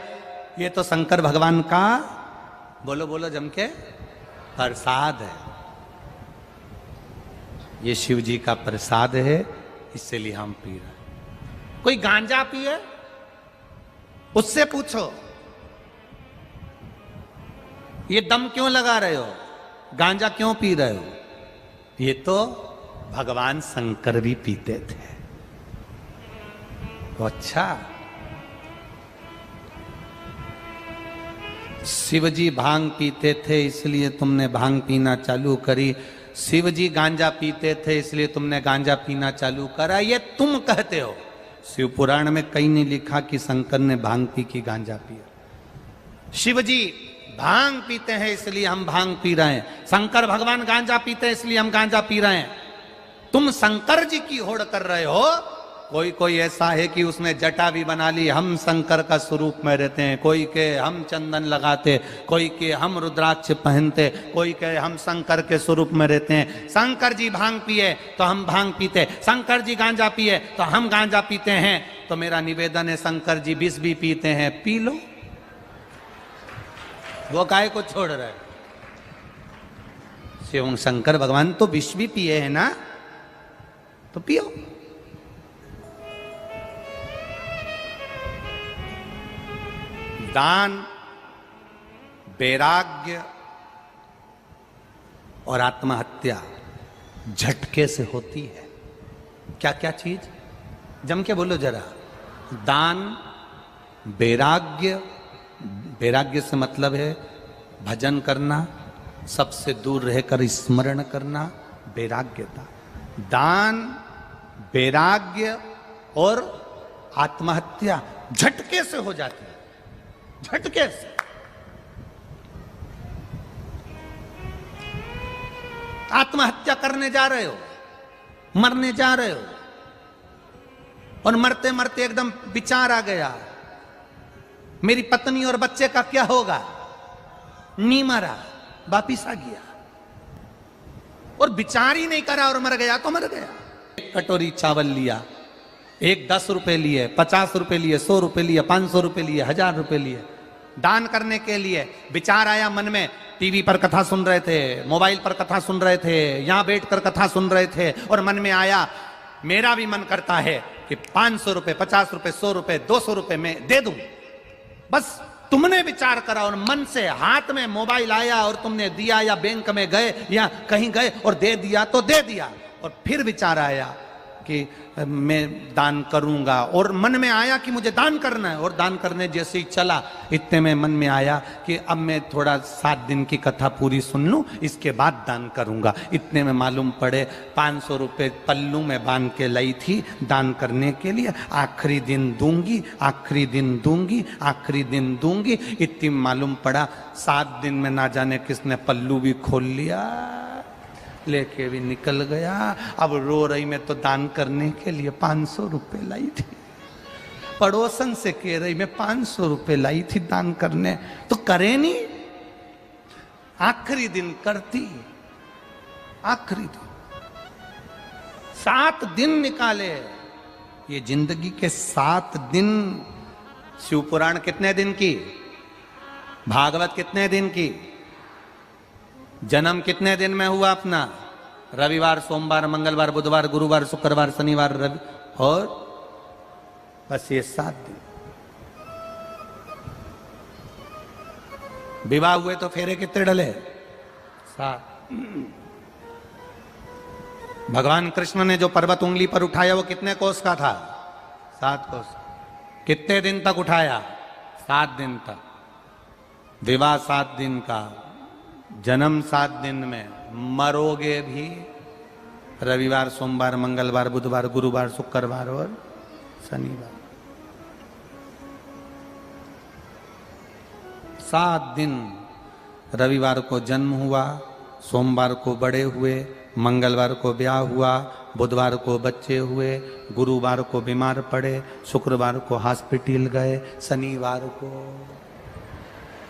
ये तो शंकर भगवान का, बोलो बोलो जम के, प्रसाद है, ये शिव जी का प्रसाद है, इसलिए हम पी रहे हैं। कोई गांजा पिए, उससे पूछो ये दम क्यों लगा रहे हो, गांजा क्यों पी रहे हो, ये तो भगवान शंकर भी पीते थे। तो अच्छा, शिव जी भांग पीते थे इसलिए तुमने भांग पीना चालू करी, शिव जी गांजा पीते थे इसलिए तुमने गांजा पीना चालू करा, ये तुम कहते हो। शिव पुराण में कहीं नहीं लिखा कि शंकर ने भांग पी की गांजा पिया। शिव जी भांग पीते हैं इसलिए हम भांग पी रहे हैं, शंकर भगवान गांजा पीते हैं इसलिए हम गांजा पी रहे हैं। तुम शंकर जी की होड़ कर रहे हो, कोई कोई ऐसा है कि उसने जटा भी बना ली, हम शंकर का स्वरूप में रहते हैं, कोई के हम चंदन लगाते, कोई के हम रुद्राक्ष पहनते, कोई के हम शंकर के स्वरूप में रहते हैं। शंकर जी भांग पिए तो हम भांग पीते, शंकर जी गांजा पिए तो हम गांजा पीते हैं। तो मेरा निवेदन है, शंकर जी विष भी पीते हैं, पी लो, वो काय को छोड़ रहे। शिव शंकर भगवान तो विष भी पिए हैं ना, तो पियो। दान, वैराग्य और आत्महत्या झटके से होती है। क्या क्या चीज, जम के बोलो जरा। दान, वैराग्य, वैराग्य से मतलब है भजन करना, सबसे दूर रहकर स्मरण करना, वैराग्यता। दान, वैराग्य और आत्महत्या झटके से हो जाती है, झटके से। आत्महत्या करने जा रहे हो, मरने जा रहे हो, और मरते मरते एकदम विचार आ गया, मेरी पत्नी और बच्चे का क्या होगा। नहीं मरा, वापिस आ गया, और विचार ही नहीं करा और मर गया तो मर गया। एक कटोरी चावल लिया, एक 10 रुपए लिए, 50 रुपए लिए, 100 रुपए लिए, 500 रुपए लिए, 1000 रुपए लिए, दान करने के लिए। विचार आया मन में, टीवी पर कथा सुन रहे थे, मोबाइल पर कथा सुन रहे थे, यहां बैठकर कथा सुन रहे थे, और मन में आया मेरा भी मन करता है कि 500 रुपए, 50 रुपए, 100 रुपए, 200 रुपए में दे दूं। बस तुमने विचार करा और मन से, हाथ में मोबाइल आया और तुमने दिया, या बैंक में गए या कहीं गए और दे दिया तो दे दिया। और फिर विचार आया कि मैं दान करूंगा, और मन में आया कि मुझे दान करना है, और दान करने जैसे ही चला, इतने में मन में आया कि अब मैं थोड़ा 7 दिन की कथा पूरी सुन लूं, इसके बाद दान करूंगा। इतने में मालूम पड़े 500 रुपए पल्लू में बांध के लाई थी दान करने के लिए, आखिरी दिन दूंगी, आखिरी दिन दूंगी, आखिरी दिन दूंगी। इतनी मालूम पड़ा 7 दिन में ना जाने किसने पल्लू भी खोल लिया, लेके भी निकल गया। अब रो रही, मैं तो दान करने के लिए 500 रुपए लाई थी, पड़ोसन से कह रही मैं 500 रुपए लाई थी दान करने, तो करे नहीं। आखिरी दिन करती, आखिरी दिन 7 दिन निकाले। ये जिंदगी के 7 दिन। शिवपुराण कितने दिन की, भागवत कितने दिन की, जन्म कितने दिन में हुआ अपना, रविवार, सोमवार, मंगलवार, बुधवार, गुरुवार, शुक्रवार, शनिवार, रवि, और बस ये 7 दिन। विवाह हुए तो फेरे कितने डले, 7। भगवान कृष्ण ने जो पर्वत उंगली पर उठाया वो कितने कोस का था, 7 कोस। कितने दिन तक उठाया, 7 दिन तक। विवाह 7 दिन का, जन्म 7 दिन में, मरोगे भी रविवार, सोमवार, मंगलवार, बुधवार, गुरुवार, शुक्रवार और शनिवार। 7 दिन। रविवार को जन्म हुआ, सोमवार को बड़े हुए, मंगलवार को ब्याह हुआ, बुधवार को बच्चे हुए, गुरुवार को बीमार पड़े, शुक्रवार को हॉस्पिटल गए, शनिवार को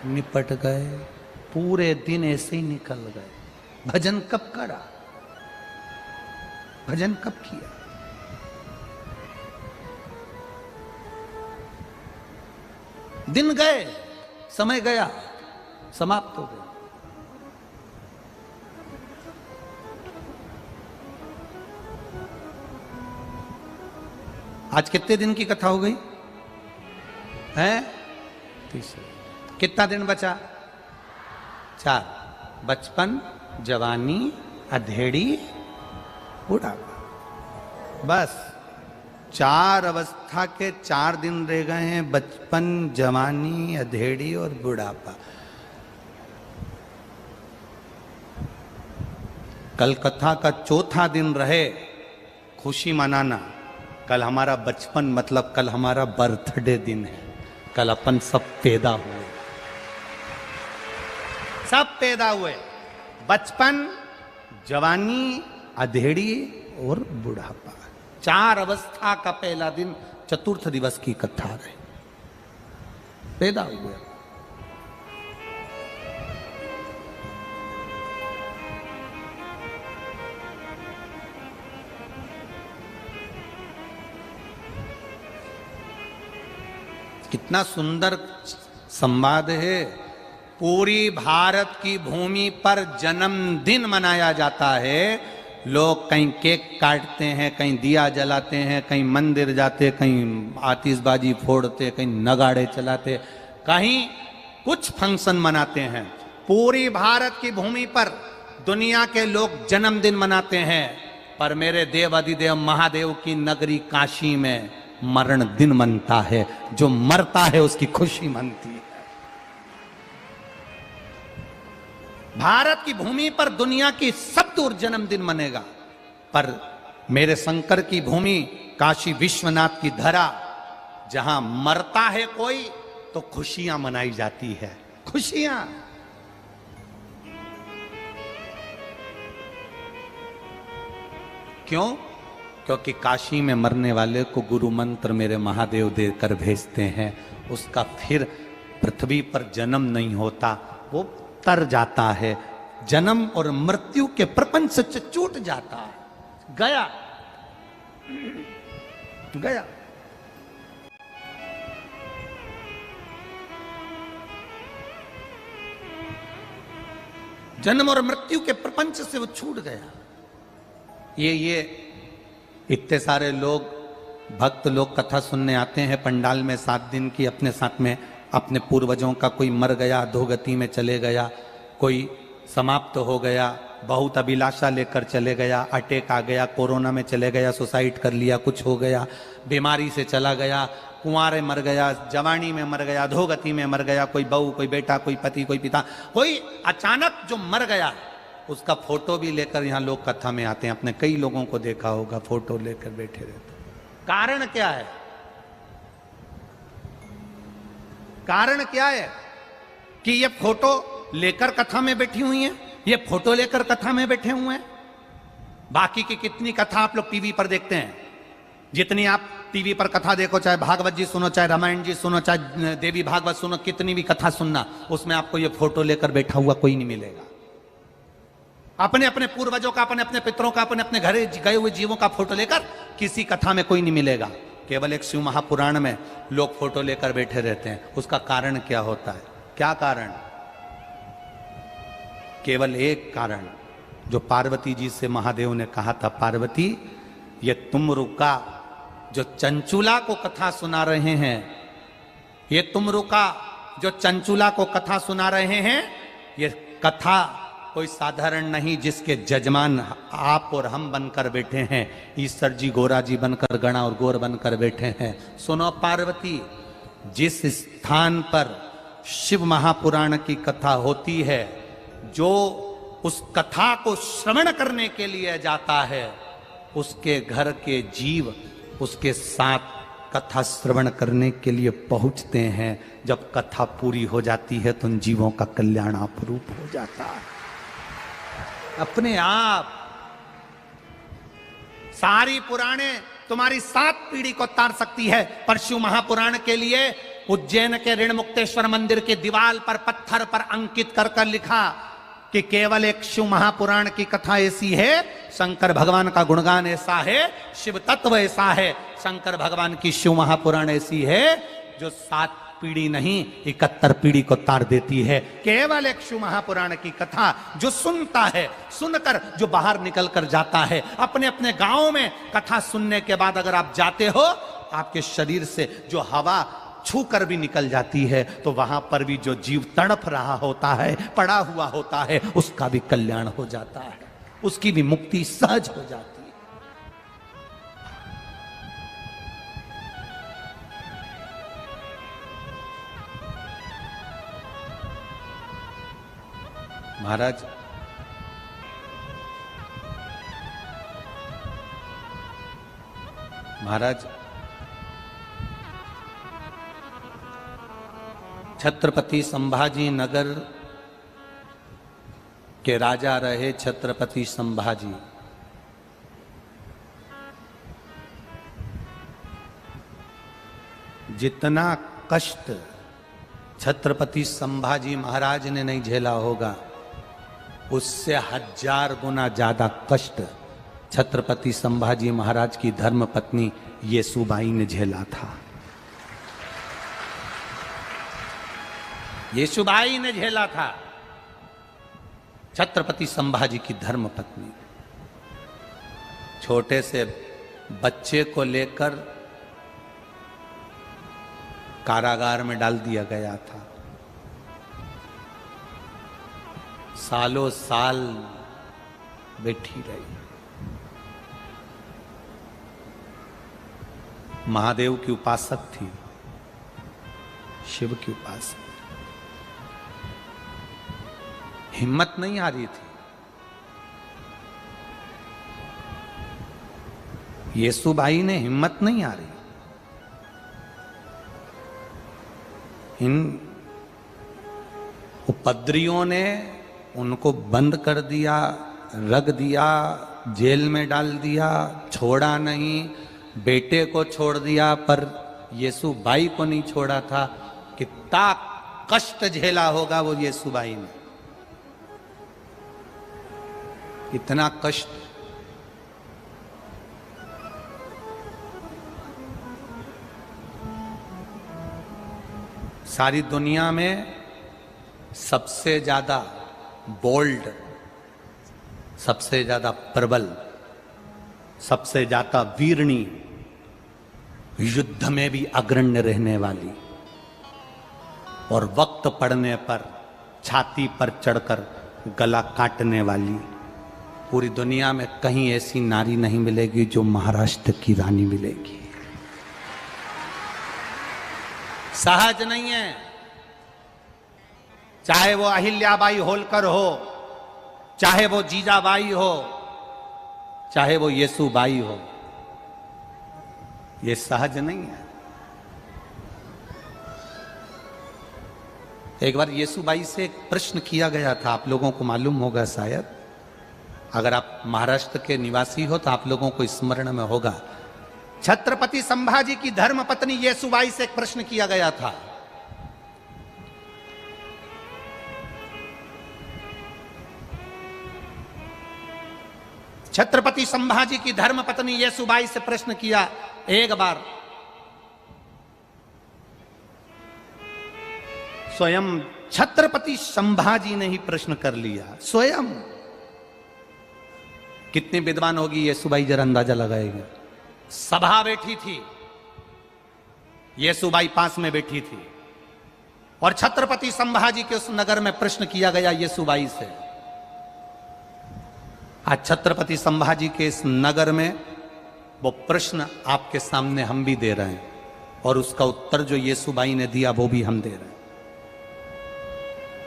निपट गए। पूरे दिन ऐसे ही निकल गए। भजन कब करा, भजन कब किया। दिन गए, समय गया, समाप्त हो गया। आज कितने दिन की कथा हो गई है, 30। कितना दिन बचा, 4। बचपन, जवानी, अधेड़ी, बुढ़ापा। बस 4 अवस्था के 4 दिन रह गए हैं, बचपन, जवानी, अधेड़ी और बुढ़ापा। कल कथा का 4था दिन रहे खुशी मनाना। कल हमारा बचपन, मतलब कल हमारा बर्थडे दिन है। कल अपन सब पैदा हुए, सब पैदा हुए। बचपन, जवानी, अधेड़ी और बुढ़ापा, 4 अवस्था का पहला दिन चतुर्थ दिवस की कथा रहे, पैदा हुए। कितना सुंदर संवाद है। पूरी भारत की भूमि पर जन्मदिन मनाया जाता है। लोग कहीं केक काटते हैं, कहीं दिया जलाते हैं, कहीं मंदिर जाते, कहीं आतिशबाजी फोड़ते, कहीं नगाड़े चलाते, कहीं कुछ फंक्शन मनाते हैं। पूरी भारत की भूमि पर दुनिया के लोग जन्मदिन मनाते हैं, पर मेरे देव अधिदेव महादेव की नगरी काशी में मरण दिन मनता है। जो मरता है उसकी खुशी मनती है। भारत की भूमि पर दुनिया की सब दूर जन्मदिन मनेगा, पर मेरे शंकर की भूमि काशी विश्वनाथ की धरा, जहां मरता है कोई तो खुशियां मनाई जाती है। खुशियां। क्यों? क्योंकि काशी में मरने वाले को गुरु मंत्र मेरे महादेव देकर भेजते हैं। उसका फिर पृथ्वी पर जन्म नहीं होता, वो तर जाता है। जन्म और मृत्यु के प्रपंच से छूट जाता है। गया गया। जन्म और मृत्यु के प्रपंच से वो छूट गया। ये इतने सारे लोग, भक्त लोग कथा सुनने आते हैं पंडाल में 7 दिन की, अपने साथ में अपने पूर्वजों का कोई मर गया, अधोगति में चले गया, कोई समाप्त हो गया, बहुत अभिलाषा लेकर चले गया, अटैक आ गया, कोरोना में चले गया, सुसाइड कर लिया, कुछ हो गया, बीमारी से चला गया, कुंवारे मर गया, जवानी में मर गया, अधोगति में मर गया, कोई बहू, कोई बेटा, कोई पति, कोई पिता, कोई अचानक जो मर गया, उसका फोटो भी लेकर यहां लोग कथा में आते हैं। आपने कई लोगों को देखा होगा फोटो लेकर बैठे रहते। कारण क्या है? कारण क्या है कि ये फोटो लेकर कथा में बैठी हुई हैं, ये फोटो लेकर कथा में बैठे हुए हैं। बाकी की कितनी कथा आप लोग टीवी पर देखते हैं, जितनी आप टीवी पर कथा देखो, चाहे भागवत जी सुनो, चाहे रामायण जी सुनो, चाहे देवी भागवत सुनो, कितनी भी कथा सुनना, उसमें आपको ये फोटो लेकर बैठा हुआ कोई नहीं मिलेगा। अपने अपने पूर्वजों का, अपने अपने पितरों का, अपने अपने घरे गए हुए जीवों का फोटो लेकर किसी कथा में कोई नहीं मिलेगा। केवल एक शिव महापुराण में लोग फोटो लेकर बैठे रहते हैं। उसका कारण क्या होता है? क्या कारण? केवल एक कारण, जो पार्वती जी से महादेव ने कहा था, पार्वती ये तुम रुका, जो चंचुला को कथा सुना रहे हैं, ये तुम रुका, जो चंचुला को कथा सुना रहे हैं, ये कथा कोई साधारण नहीं, जिसके जजमान आप और हम बनकर बैठे हैं। ईश्वर जी गोरा जी बनकर, गणा और गोर बनकर बैठे हैं। सुनो पार्वती, जिस स्थान पर शिव महापुराण की कथा होती है, जो उस कथा को श्रवण करने के लिए जाता है, उसके घर के जीव उसके साथ कथा श्रवण करने के लिए पहुंचते हैं। जब कथा पूरी हो जाती है तो उन जीवों का कल्याण अपूर्व हो जाता है अपने आप। सारी पुराणे तुम्हारी 7 पीढ़ी को तार सकती है, पर शिव महापुराण के लिए उज्जैन के ऋण मुक्तेश्वर मंदिर की दीवार पर पत्थर पर अंकित कर कर लिखा कि केवल एक शिव महापुराण की कथा ऐसी है, शंकर भगवान का गुणगान ऐसा है, शिव तत्व ऐसा है, शंकर भगवान की शिव महापुराण ऐसी है जो 7 पीढ़ी नहीं 71 पीढ़ी को तार देती है। केवल एक शिव महापुराण की कथा जो सुनता है, सुनकर जो बाहर निकल कर जाता है, अपने अपने गांव में कथा सुनने के बाद अगर आप जाते हो, आपके शरीर से जो हवा छू कर भी निकल जाती है, तो वहां पर भी जो जीव तड़प रहा होता है, पड़ा हुआ होता है, उसका भी कल्याण हो जाता है, उसकी भी मुक्ति सहज हो जाती है। महाराज, महाराज छत्रपति संभाजी नगर के राजा रहे छत्रपति संभाजी। जितना कष्ट छत्रपति संभाजी महाराज ने नहीं झेला होगा, उससे 1000 गुना ज्यादा कष्ट छत्रपति संभाजी महाराज की धर्मपत्नी येसुबाई ने झेला था। येसुबाई ने झेला था, छत्रपति संभाजी की धर्मपत्नी। छोटे से बच्चे को लेकर कारागार में डाल दिया गया था। सालों साल बैठी रही। महादेव की उपासक थी, शिव की उपासक। हिम्मत नहीं आ रही थी। येसुबाई ने हिम्मत नहीं आ रही। इन उपद्रवियों ने उनको बंद कर दिया, रख दिया, जेल में डाल दिया, छोड़ा नहीं। बेटे को छोड़ दिया पर येसुबाई को नहीं छोड़ा था। कितना कष्ट झेला होगा वो येसुबाई ने, इतना कष्ट। सारी दुनिया में सबसे ज्यादा बोल्ड, सबसे ज्यादा प्रबल, सबसे ज्यादा वीरणी, युद्ध में भी अग्रण्य रहने वाली और वक्त पड़ने पर छाती पर चढ़कर गला काटने वाली, पूरी दुनिया में कहीं ऐसी नारी नहीं मिलेगी जो महाराष्ट्र की रानी मिलेगी। सहज नहीं है। चाहे वो अहिल्याबाई होलकर हो, चाहे वो जीजाबाई हो, चाहे वो येसुबाई हो, ये सहज नहीं है। एक बार येसुबाई से एक प्रश्न किया गया था, आप लोगों को मालूम होगा शायद, अगर आप महाराष्ट्र के निवासी हो तो आप लोगों को स्मरण में होगा। छत्रपति संभाजी की धर्मपत्नी येसुबाई से एक प्रश्न किया गया था। छत्रपति संभाजी की धर्मपत्नी येसुबाई से प्रश्न किया एक बार। स्वयं छत्रपति संभाजी ने ही प्रश्न कर लिया, स्वयं। कितनी विद्वान होगी येसुबाई, जरा अंदाजा लगाएगा। सभा बैठी थी, येसुबाई पास में बैठी थी और छत्रपति संभाजी के उस नगर में प्रश्न किया गया येसुबाई से। आज छत्रपति संभाजी के इस नगर में वो प्रश्न आपके सामने हम भी दे रहे हैं और उसका उत्तर जो येसुबाई ने दिया वो भी हम दे रहे हैं।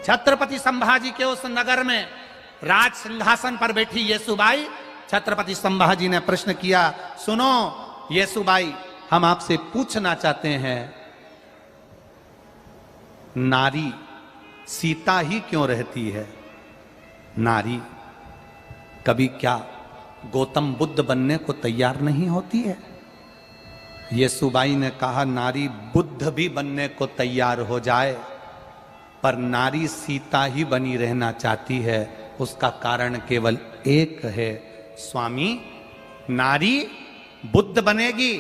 छत्रपति संभाजी के उस नगर में राज सिंहासन पर बैठी येसुबाई, छत्रपति संभाजी ने प्रश्न किया, सुनो येसुबाई, हम आपसे पूछना चाहते हैं, नारी सीता ही क्यों रहती है? नारी कभी क्या गौतम बुद्ध बनने को तैयार नहीं होती है? येसुबाई ने कहा, नारी बुद्ध भी बनने को तैयार हो जाए पर नारी सीता ही बनी रहना चाहती है। उसका कारण केवल एक है, स्वामी, नारी बुद्ध बनेगी,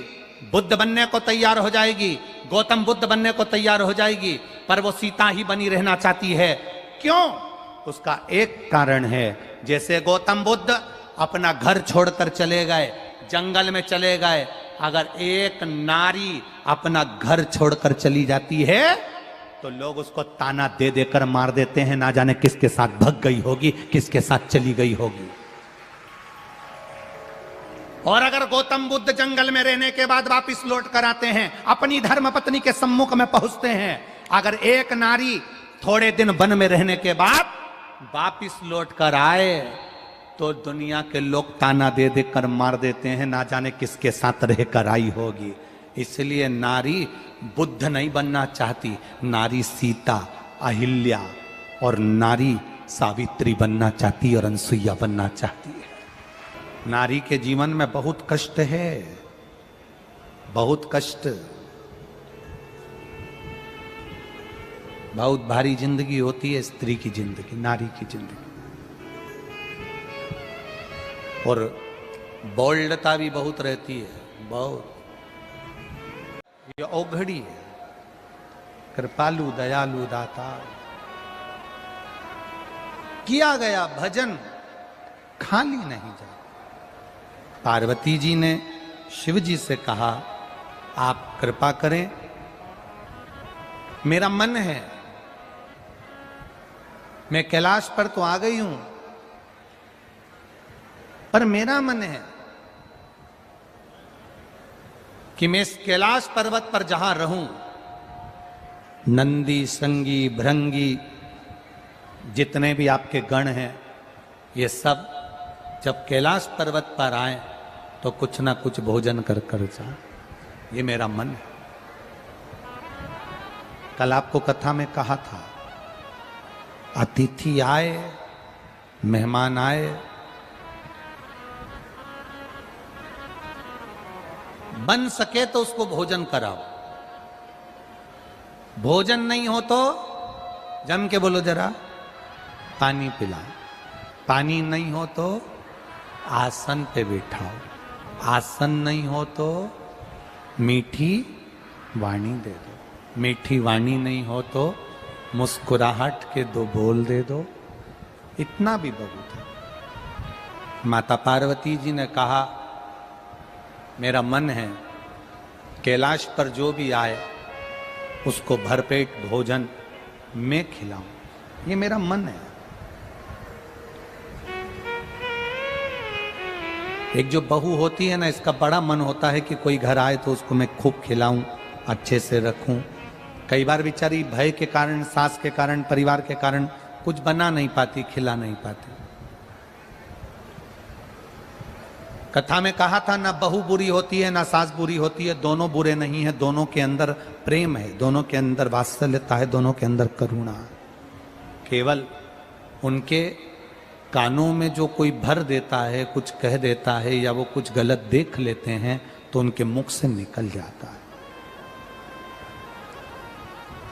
बुद्ध बनने को तैयार हो जाएगी, गौतम बुद्ध बनने को तैयार हो जाएगी, पर वो सीता ही बनी रहना चाहती है। क्यों? उसका एक कारण है, जैसे गौतम बुद्ध अपना घर छोड़कर चले गए, जंगल में चले गए, अगर एक नारी अपना घर छोड़कर चली जाती है तो लोग उसको ताना दे देकर मार देते हैं, ना जाने किसके साथ भग गई होगी, किसके साथ चली गई होगी। और अगर गौतम बुद्ध जंगल में रहने के बाद वापिस लौट कर आते हैं, अपनी धर्मपत्नी के सम्मुख में पहुंचते हैं, अगर एक नारी थोड़े दिन वन में रहने के बाद वापिस लौट कर आए तो दुनिया के लोग ताना दे देकर मार देते हैं, ना जाने किसके साथ रहकर आई होगी। इसलिए नारी बुद्ध नहीं बनना चाहती, नारी सीता, अहिल्या और नारी सावित्री बनना चाहती और अनसुईया बनना चाहती है। नारी के जीवन में बहुत कष्ट है, बहुत कष्ट। बहुत भारी जिंदगी होती है स्त्री की जिंदगी, नारी की जिंदगी। और बोल्डता भी बहुत रहती है, बहुत। ये औघड़ी है, कृपालु दयालु दाता। किया गया भजन खाली नहीं जा। पार्वती जी ने शिव जी से कहा, आप कृपा करें, मेरा मन है, मैं कैलाश पर तो आ गई हूं, पर मेरा मन है कि मैं इस कैलाश पर्वत पर जहां रहूं, नंदी संगी भृंगी जितने भी आपके गण हैं, ये सब जब कैलाश पर्वत पर आए तो कुछ ना कुछ भोजन कर जाए, ये मेरा मन है। कल आपको कथा में कहा था, अतिथि आए, मेहमान आए, बन सके तो उसको भोजन कराओ, भोजन नहीं हो तो जम के बोलो जरा पानी पिलाओ, पानी नहीं हो तो आसन पे बिठाओ, आसन नहीं हो तो मीठी वाणी दे दो, मीठी वाणी नहीं हो तो मुस्कुराहट के दो बोल दे दो, इतना भी बहुत है। माता पार्वती जी ने कहा, मेरा मन है कैलाश पर जो भी आए उसको भरपेट भोजन मैं खिलाऊं, ये मेरा मन है। एक जो बहू होती है ना, इसका बड़ा मन होता है कि कोई घर आए तो उसको मैं खूब खिलाऊं, अच्छे से रखूं। कई बार बेचारी भय के कारण, सास के कारण, परिवार के कारण कुछ बना नहीं पाती, खिला नहीं पाती। कथा में कहा था, ना बहू बुरी होती है ना सास बुरी होती है, दोनों बुरे नहीं है, दोनों के अंदर प्रेम है, दोनों के अंदर वात्सल्यता है, दोनों के अंदर करुणा है। केवल उनके कानों में जो कोई भर देता है, कुछ कह देता है या वो कुछ गलत देख लेते हैं तो उनके मुख से निकल जाता है,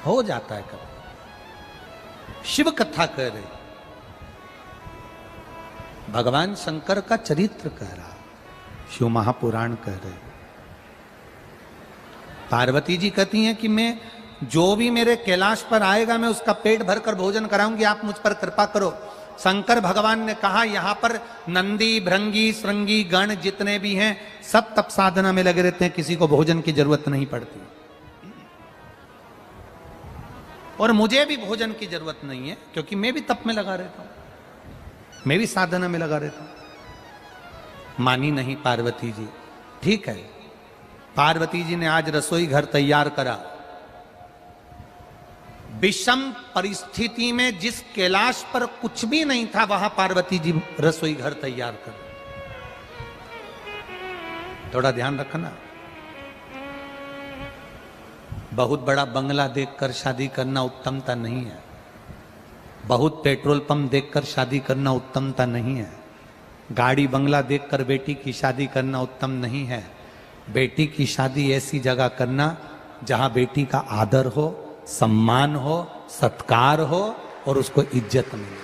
हो जाता है कभी। शिव कथा कह रहे, भगवान शंकर का चरित्र कह रहा, शिव महापुराण कह रहे। पार्वती जी कहती हैं कि मैं जो भी मेरे कैलाश पर आएगा मैं उसका पेट भरकर भोजन कराऊंगी, आप मुझ पर कृपा करो। शंकर भगवान ने कहा, यहां पर नंदी भृंगी श्रृंगी गण जितने भी हैं सब तप साधना में लगे रहते हैं, किसी को भोजन की जरूरत नहीं पड़ती, और मुझे भी भोजन की जरूरत नहीं है क्योंकि मैं भी तप में लगा रहता हूं, मैं भी साधना में लगा रहता हूं। मानी नहीं पार्वती जी। ठीक है, पार्वती जी ने आज रसोई घर तैयार करा। विषम परिस्थिति में जिस कैलाश पर कुछ भी नहीं था वहां पार्वती जी रसोई घर तैयार कर। थोड़ा ध्यान रखना, बहुत बड़ा बंगला देखकर शादी करना उत्तमता नहीं है, बहुत पेट्रोल पंप देखकर शादी करना उत्तमता नहीं है, गाड़ी बंगला देखकर बेटी की शादी करना उत्तम नहीं है। बेटी की शादी ऐसी जगह करना जहां बेटी का आदर हो, सम्मान हो, सत्कार हो और उसको इज्जत मिले।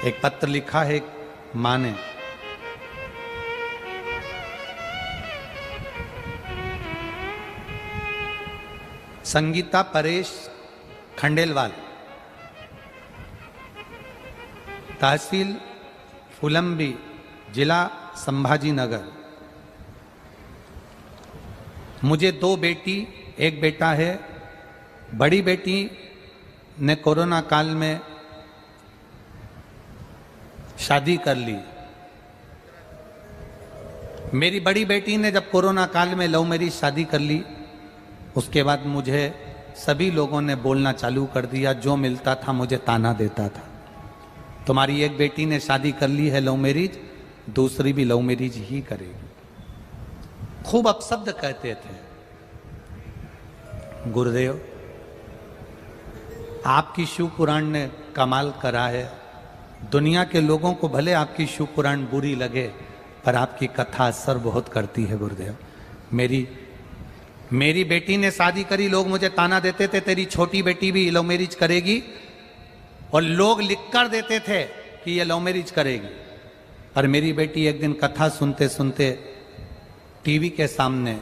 एक पत्र लिखा है मां ने, संगीता परेश खंडेलवाल, तहसील फुलंबी, जिला संभाजी नगर। मुझे 2 बेटी 1 बेटा है। बड़ी बेटी ने कोरोना काल में शादी कर ली। मेरी बड़ी बेटी ने जब कोरोना काल में लव मैरिज शादी कर ली, उसके बाद मुझे सभी लोगों ने बोलना चालू कर दिया, जो मिलता था मुझे ताना देता था, तुम्हारी एक बेटी ने शादी कर ली है लव मैरिज, दूसरी भी लव मैरिज ही करेगी। खूब अपशब्द कहते थे। गुरुदेव, आपकी शिव पुराण ने कमाल करा है। दुनिया के लोगों को भले आपकी शिव पुराण बुरी लगे, पर आपकी कथा असर बहुत करती है गुरुदेव। मेरी मेरी बेटी ने शादी करी, लोग मुझे ताना देते थे तेरी छोटी बेटी भी लव मैरिज करेगी, और लोग लिख कर देते थे कि ये लव मैरिज करेगी। पर मेरी बेटी एक दिन कथा सुनते सुनते टीवी के सामने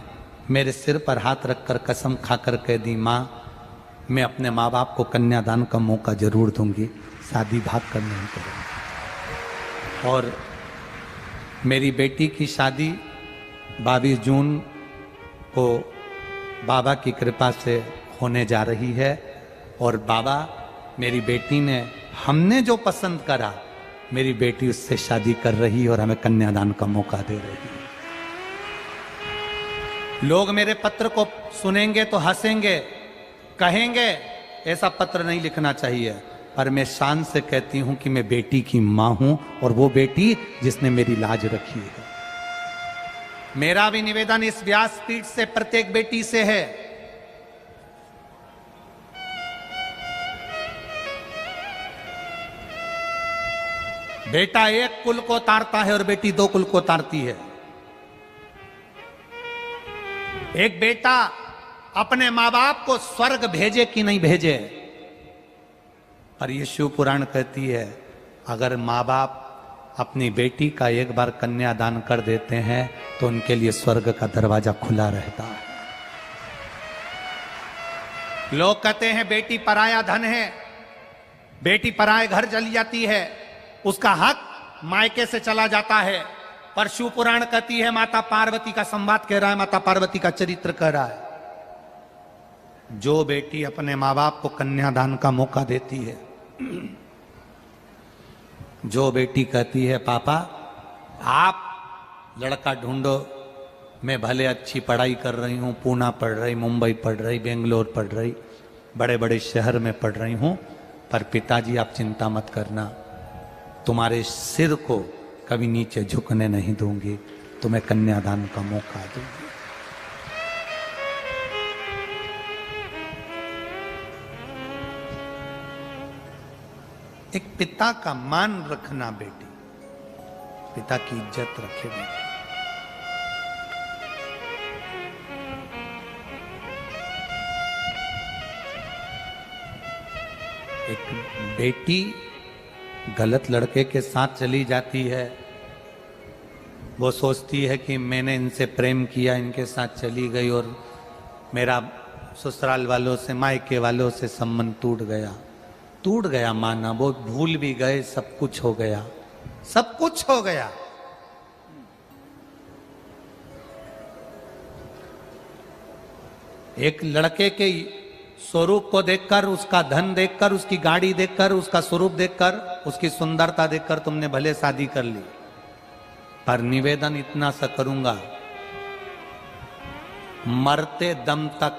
मेरे सिर पर हाथ रखकर कसम खाकर कह दी, माँ मैं अपने माँ बाप को कन्यादान का मौका जरूर दूंगी, शादी भाग कर नहीं करूँगी। और मेरी बेटी की शादी 22 जून को बाबा की कृपा से होने जा रही है। और बाबा मेरी बेटी ने, हमने जो पसंद करा, मेरी बेटी उससे शादी कर रही और हमें कन्यादान का मौका दे रही है। लोग मेरे पत्र को सुनेंगे तो हंसेंगे, कहेंगे ऐसा पत्र नहीं लिखना चाहिए, पर मैं शान से कहती हूं कि मैं बेटी की मां हूं, और वो बेटी जिसने मेरी लाज रखी है। मेरा भी निवेदन इस व्यासपीठ से प्रत्येक बेटी से है, बेटा एक कुल को तारता है और बेटी 2 कुल को तारती है। एक बेटा अपने मां बाप को स्वर्ग भेजे कि नहीं भेजे, और ये शिव पुराण कहती है अगर मां बाप अपनी बेटी का एक बार कन्यादान कर देते हैं तो उनके लिए स्वर्ग का दरवाजा खुला रहता है। लोग कहते हैं बेटी पराया धन है, बेटी पराए घर चली जाती है, उसका हक मायके से चला जाता है। पर शिव पुराण कहती है, माता पार्वती का संवाद कह रहा है, माता पार्वती का चरित्र कह रहा है, जो बेटी अपने मां बाप को कन्यादान का मौका देती है, जो बेटी कहती है पापा आप लड़का ढूंढो, मैं भले अच्छी पढ़ाई कर रही हूं, पूना पढ़ रही, मुंबई पढ़ रही, बेंगलोर पढ़ रही, बड़े बड़े शहर में पढ़ रही हूं, पर पिताजी आप चिंता मत करना, तुम्हारे सिर को कभी नीचे झुकने नहीं दूंगी, तुम्हें कन्यादान का मौका दूंगी। एक पिता का मान रखना बेटी, पिता की इज्जत रखे बेटी। एक बेटी गलत लड़के के साथ चली जाती है, वो सोचती है कि मैंने इनसे प्रेम किया, इनके साथ चली गई और मेरा ससुराल वालों से, मायके वालों से संबंध टूट गया माना, वो भूल भी गए, सब कुछ हो गया, सब कुछ हो गया। एक लड़के के स्वरूप को देखकर, उसका धन देखकर, उसकी गाड़ी देखकर, उसका स्वरूप देखकर, उसकी सुंदरता देखकर तुमने भले शादी कर ली, पर निवेदन इतना सा करूंगा, मरते दम तक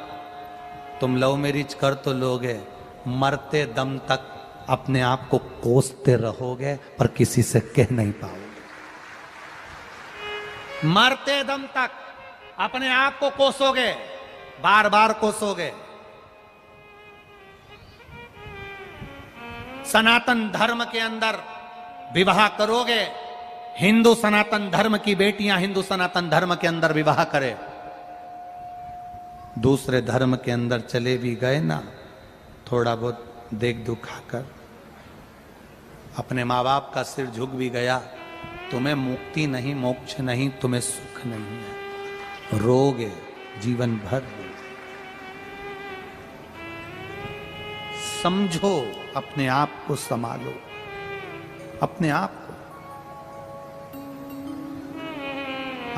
तुम लव मैरिज कर तो लोगे, मरते दम तक अपने आप को कोसते रहोगे, पर किसी से कह नहीं पाओगे। मरते दम तक अपने आप को कोसोगे, बार बार कोसोगे। सनातन धर्म के अंदर विवाह करोगे, हिंदू सनातन धर्म की बेटियां हिंदू सनातन धर्म के अंदर विवाह करे, दूसरे धर्म के अंदर चले भी गए ना, थोड़ा बहुत देख दुखाकर अपने माँ बाप का सिर झुक भी गया, तुम्हें मुक्ति नहीं, मोक्ष नहीं, तुम्हें सुख नहीं है, रोगे जीवन भर। समझो, अपने आप को संभालो, अपने आप को,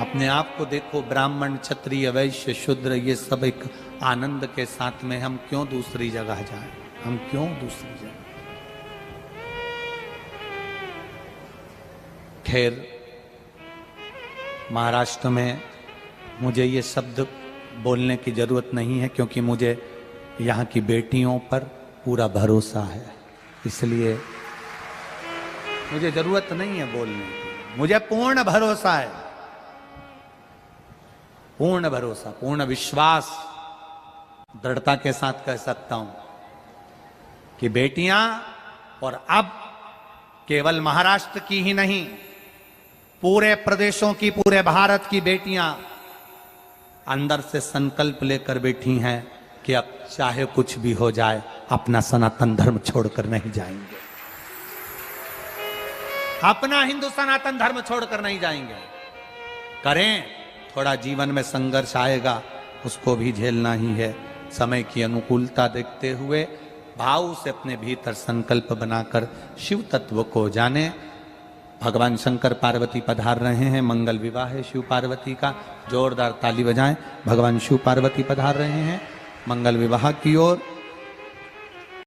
अपने आप को देखो। ब्राह्मण, क्षत्रिय, वैश्य, शूद्र, ये सब एक आनंद के साथ में, हम क्यों दूसरी जगह जाएं, हम क्यों दूसरी जगह। खैर, महाराष्ट्र में मुझे ये शब्द बोलने की जरूरत नहीं है, क्योंकि मुझे यहाँ की बेटियों पर पूरा भरोसा है, इसलिए मुझे जरूरत नहीं है बोलने की। मुझे पूर्ण भरोसा है, पूर्ण भरोसा, पूर्ण विश्वास, दृढ़ता के साथ कह सकता हूं कि बेटियां, और अब केवल महाराष्ट्र की ही नहीं, पूरे प्रदेशों की, पूरे भारत की बेटियां अंदर से संकल्प लेकर बैठी हैं कि अब चाहे कुछ भी हो जाए अपना सनातन धर्म छोड़कर नहीं जाएंगे, अपना हिंदू सनातन धर्म छोड़कर नहीं जाएंगे। करें, थोड़ा जीवन में संघर्ष आएगा, उसको भी झेलना ही है। समय की अनुकूलता देखते हुए भाव से अपने भीतर संकल्प बनाकर शिव तत्व को जाने। भगवान शंकर पार्वती पधार रहे हैं, मंगल विवाह है शिव पार्वती का, जोरदार ताली बजाएं। भगवान शिव पार्वती पधार रहे हैं मंगल विवाह की ओर।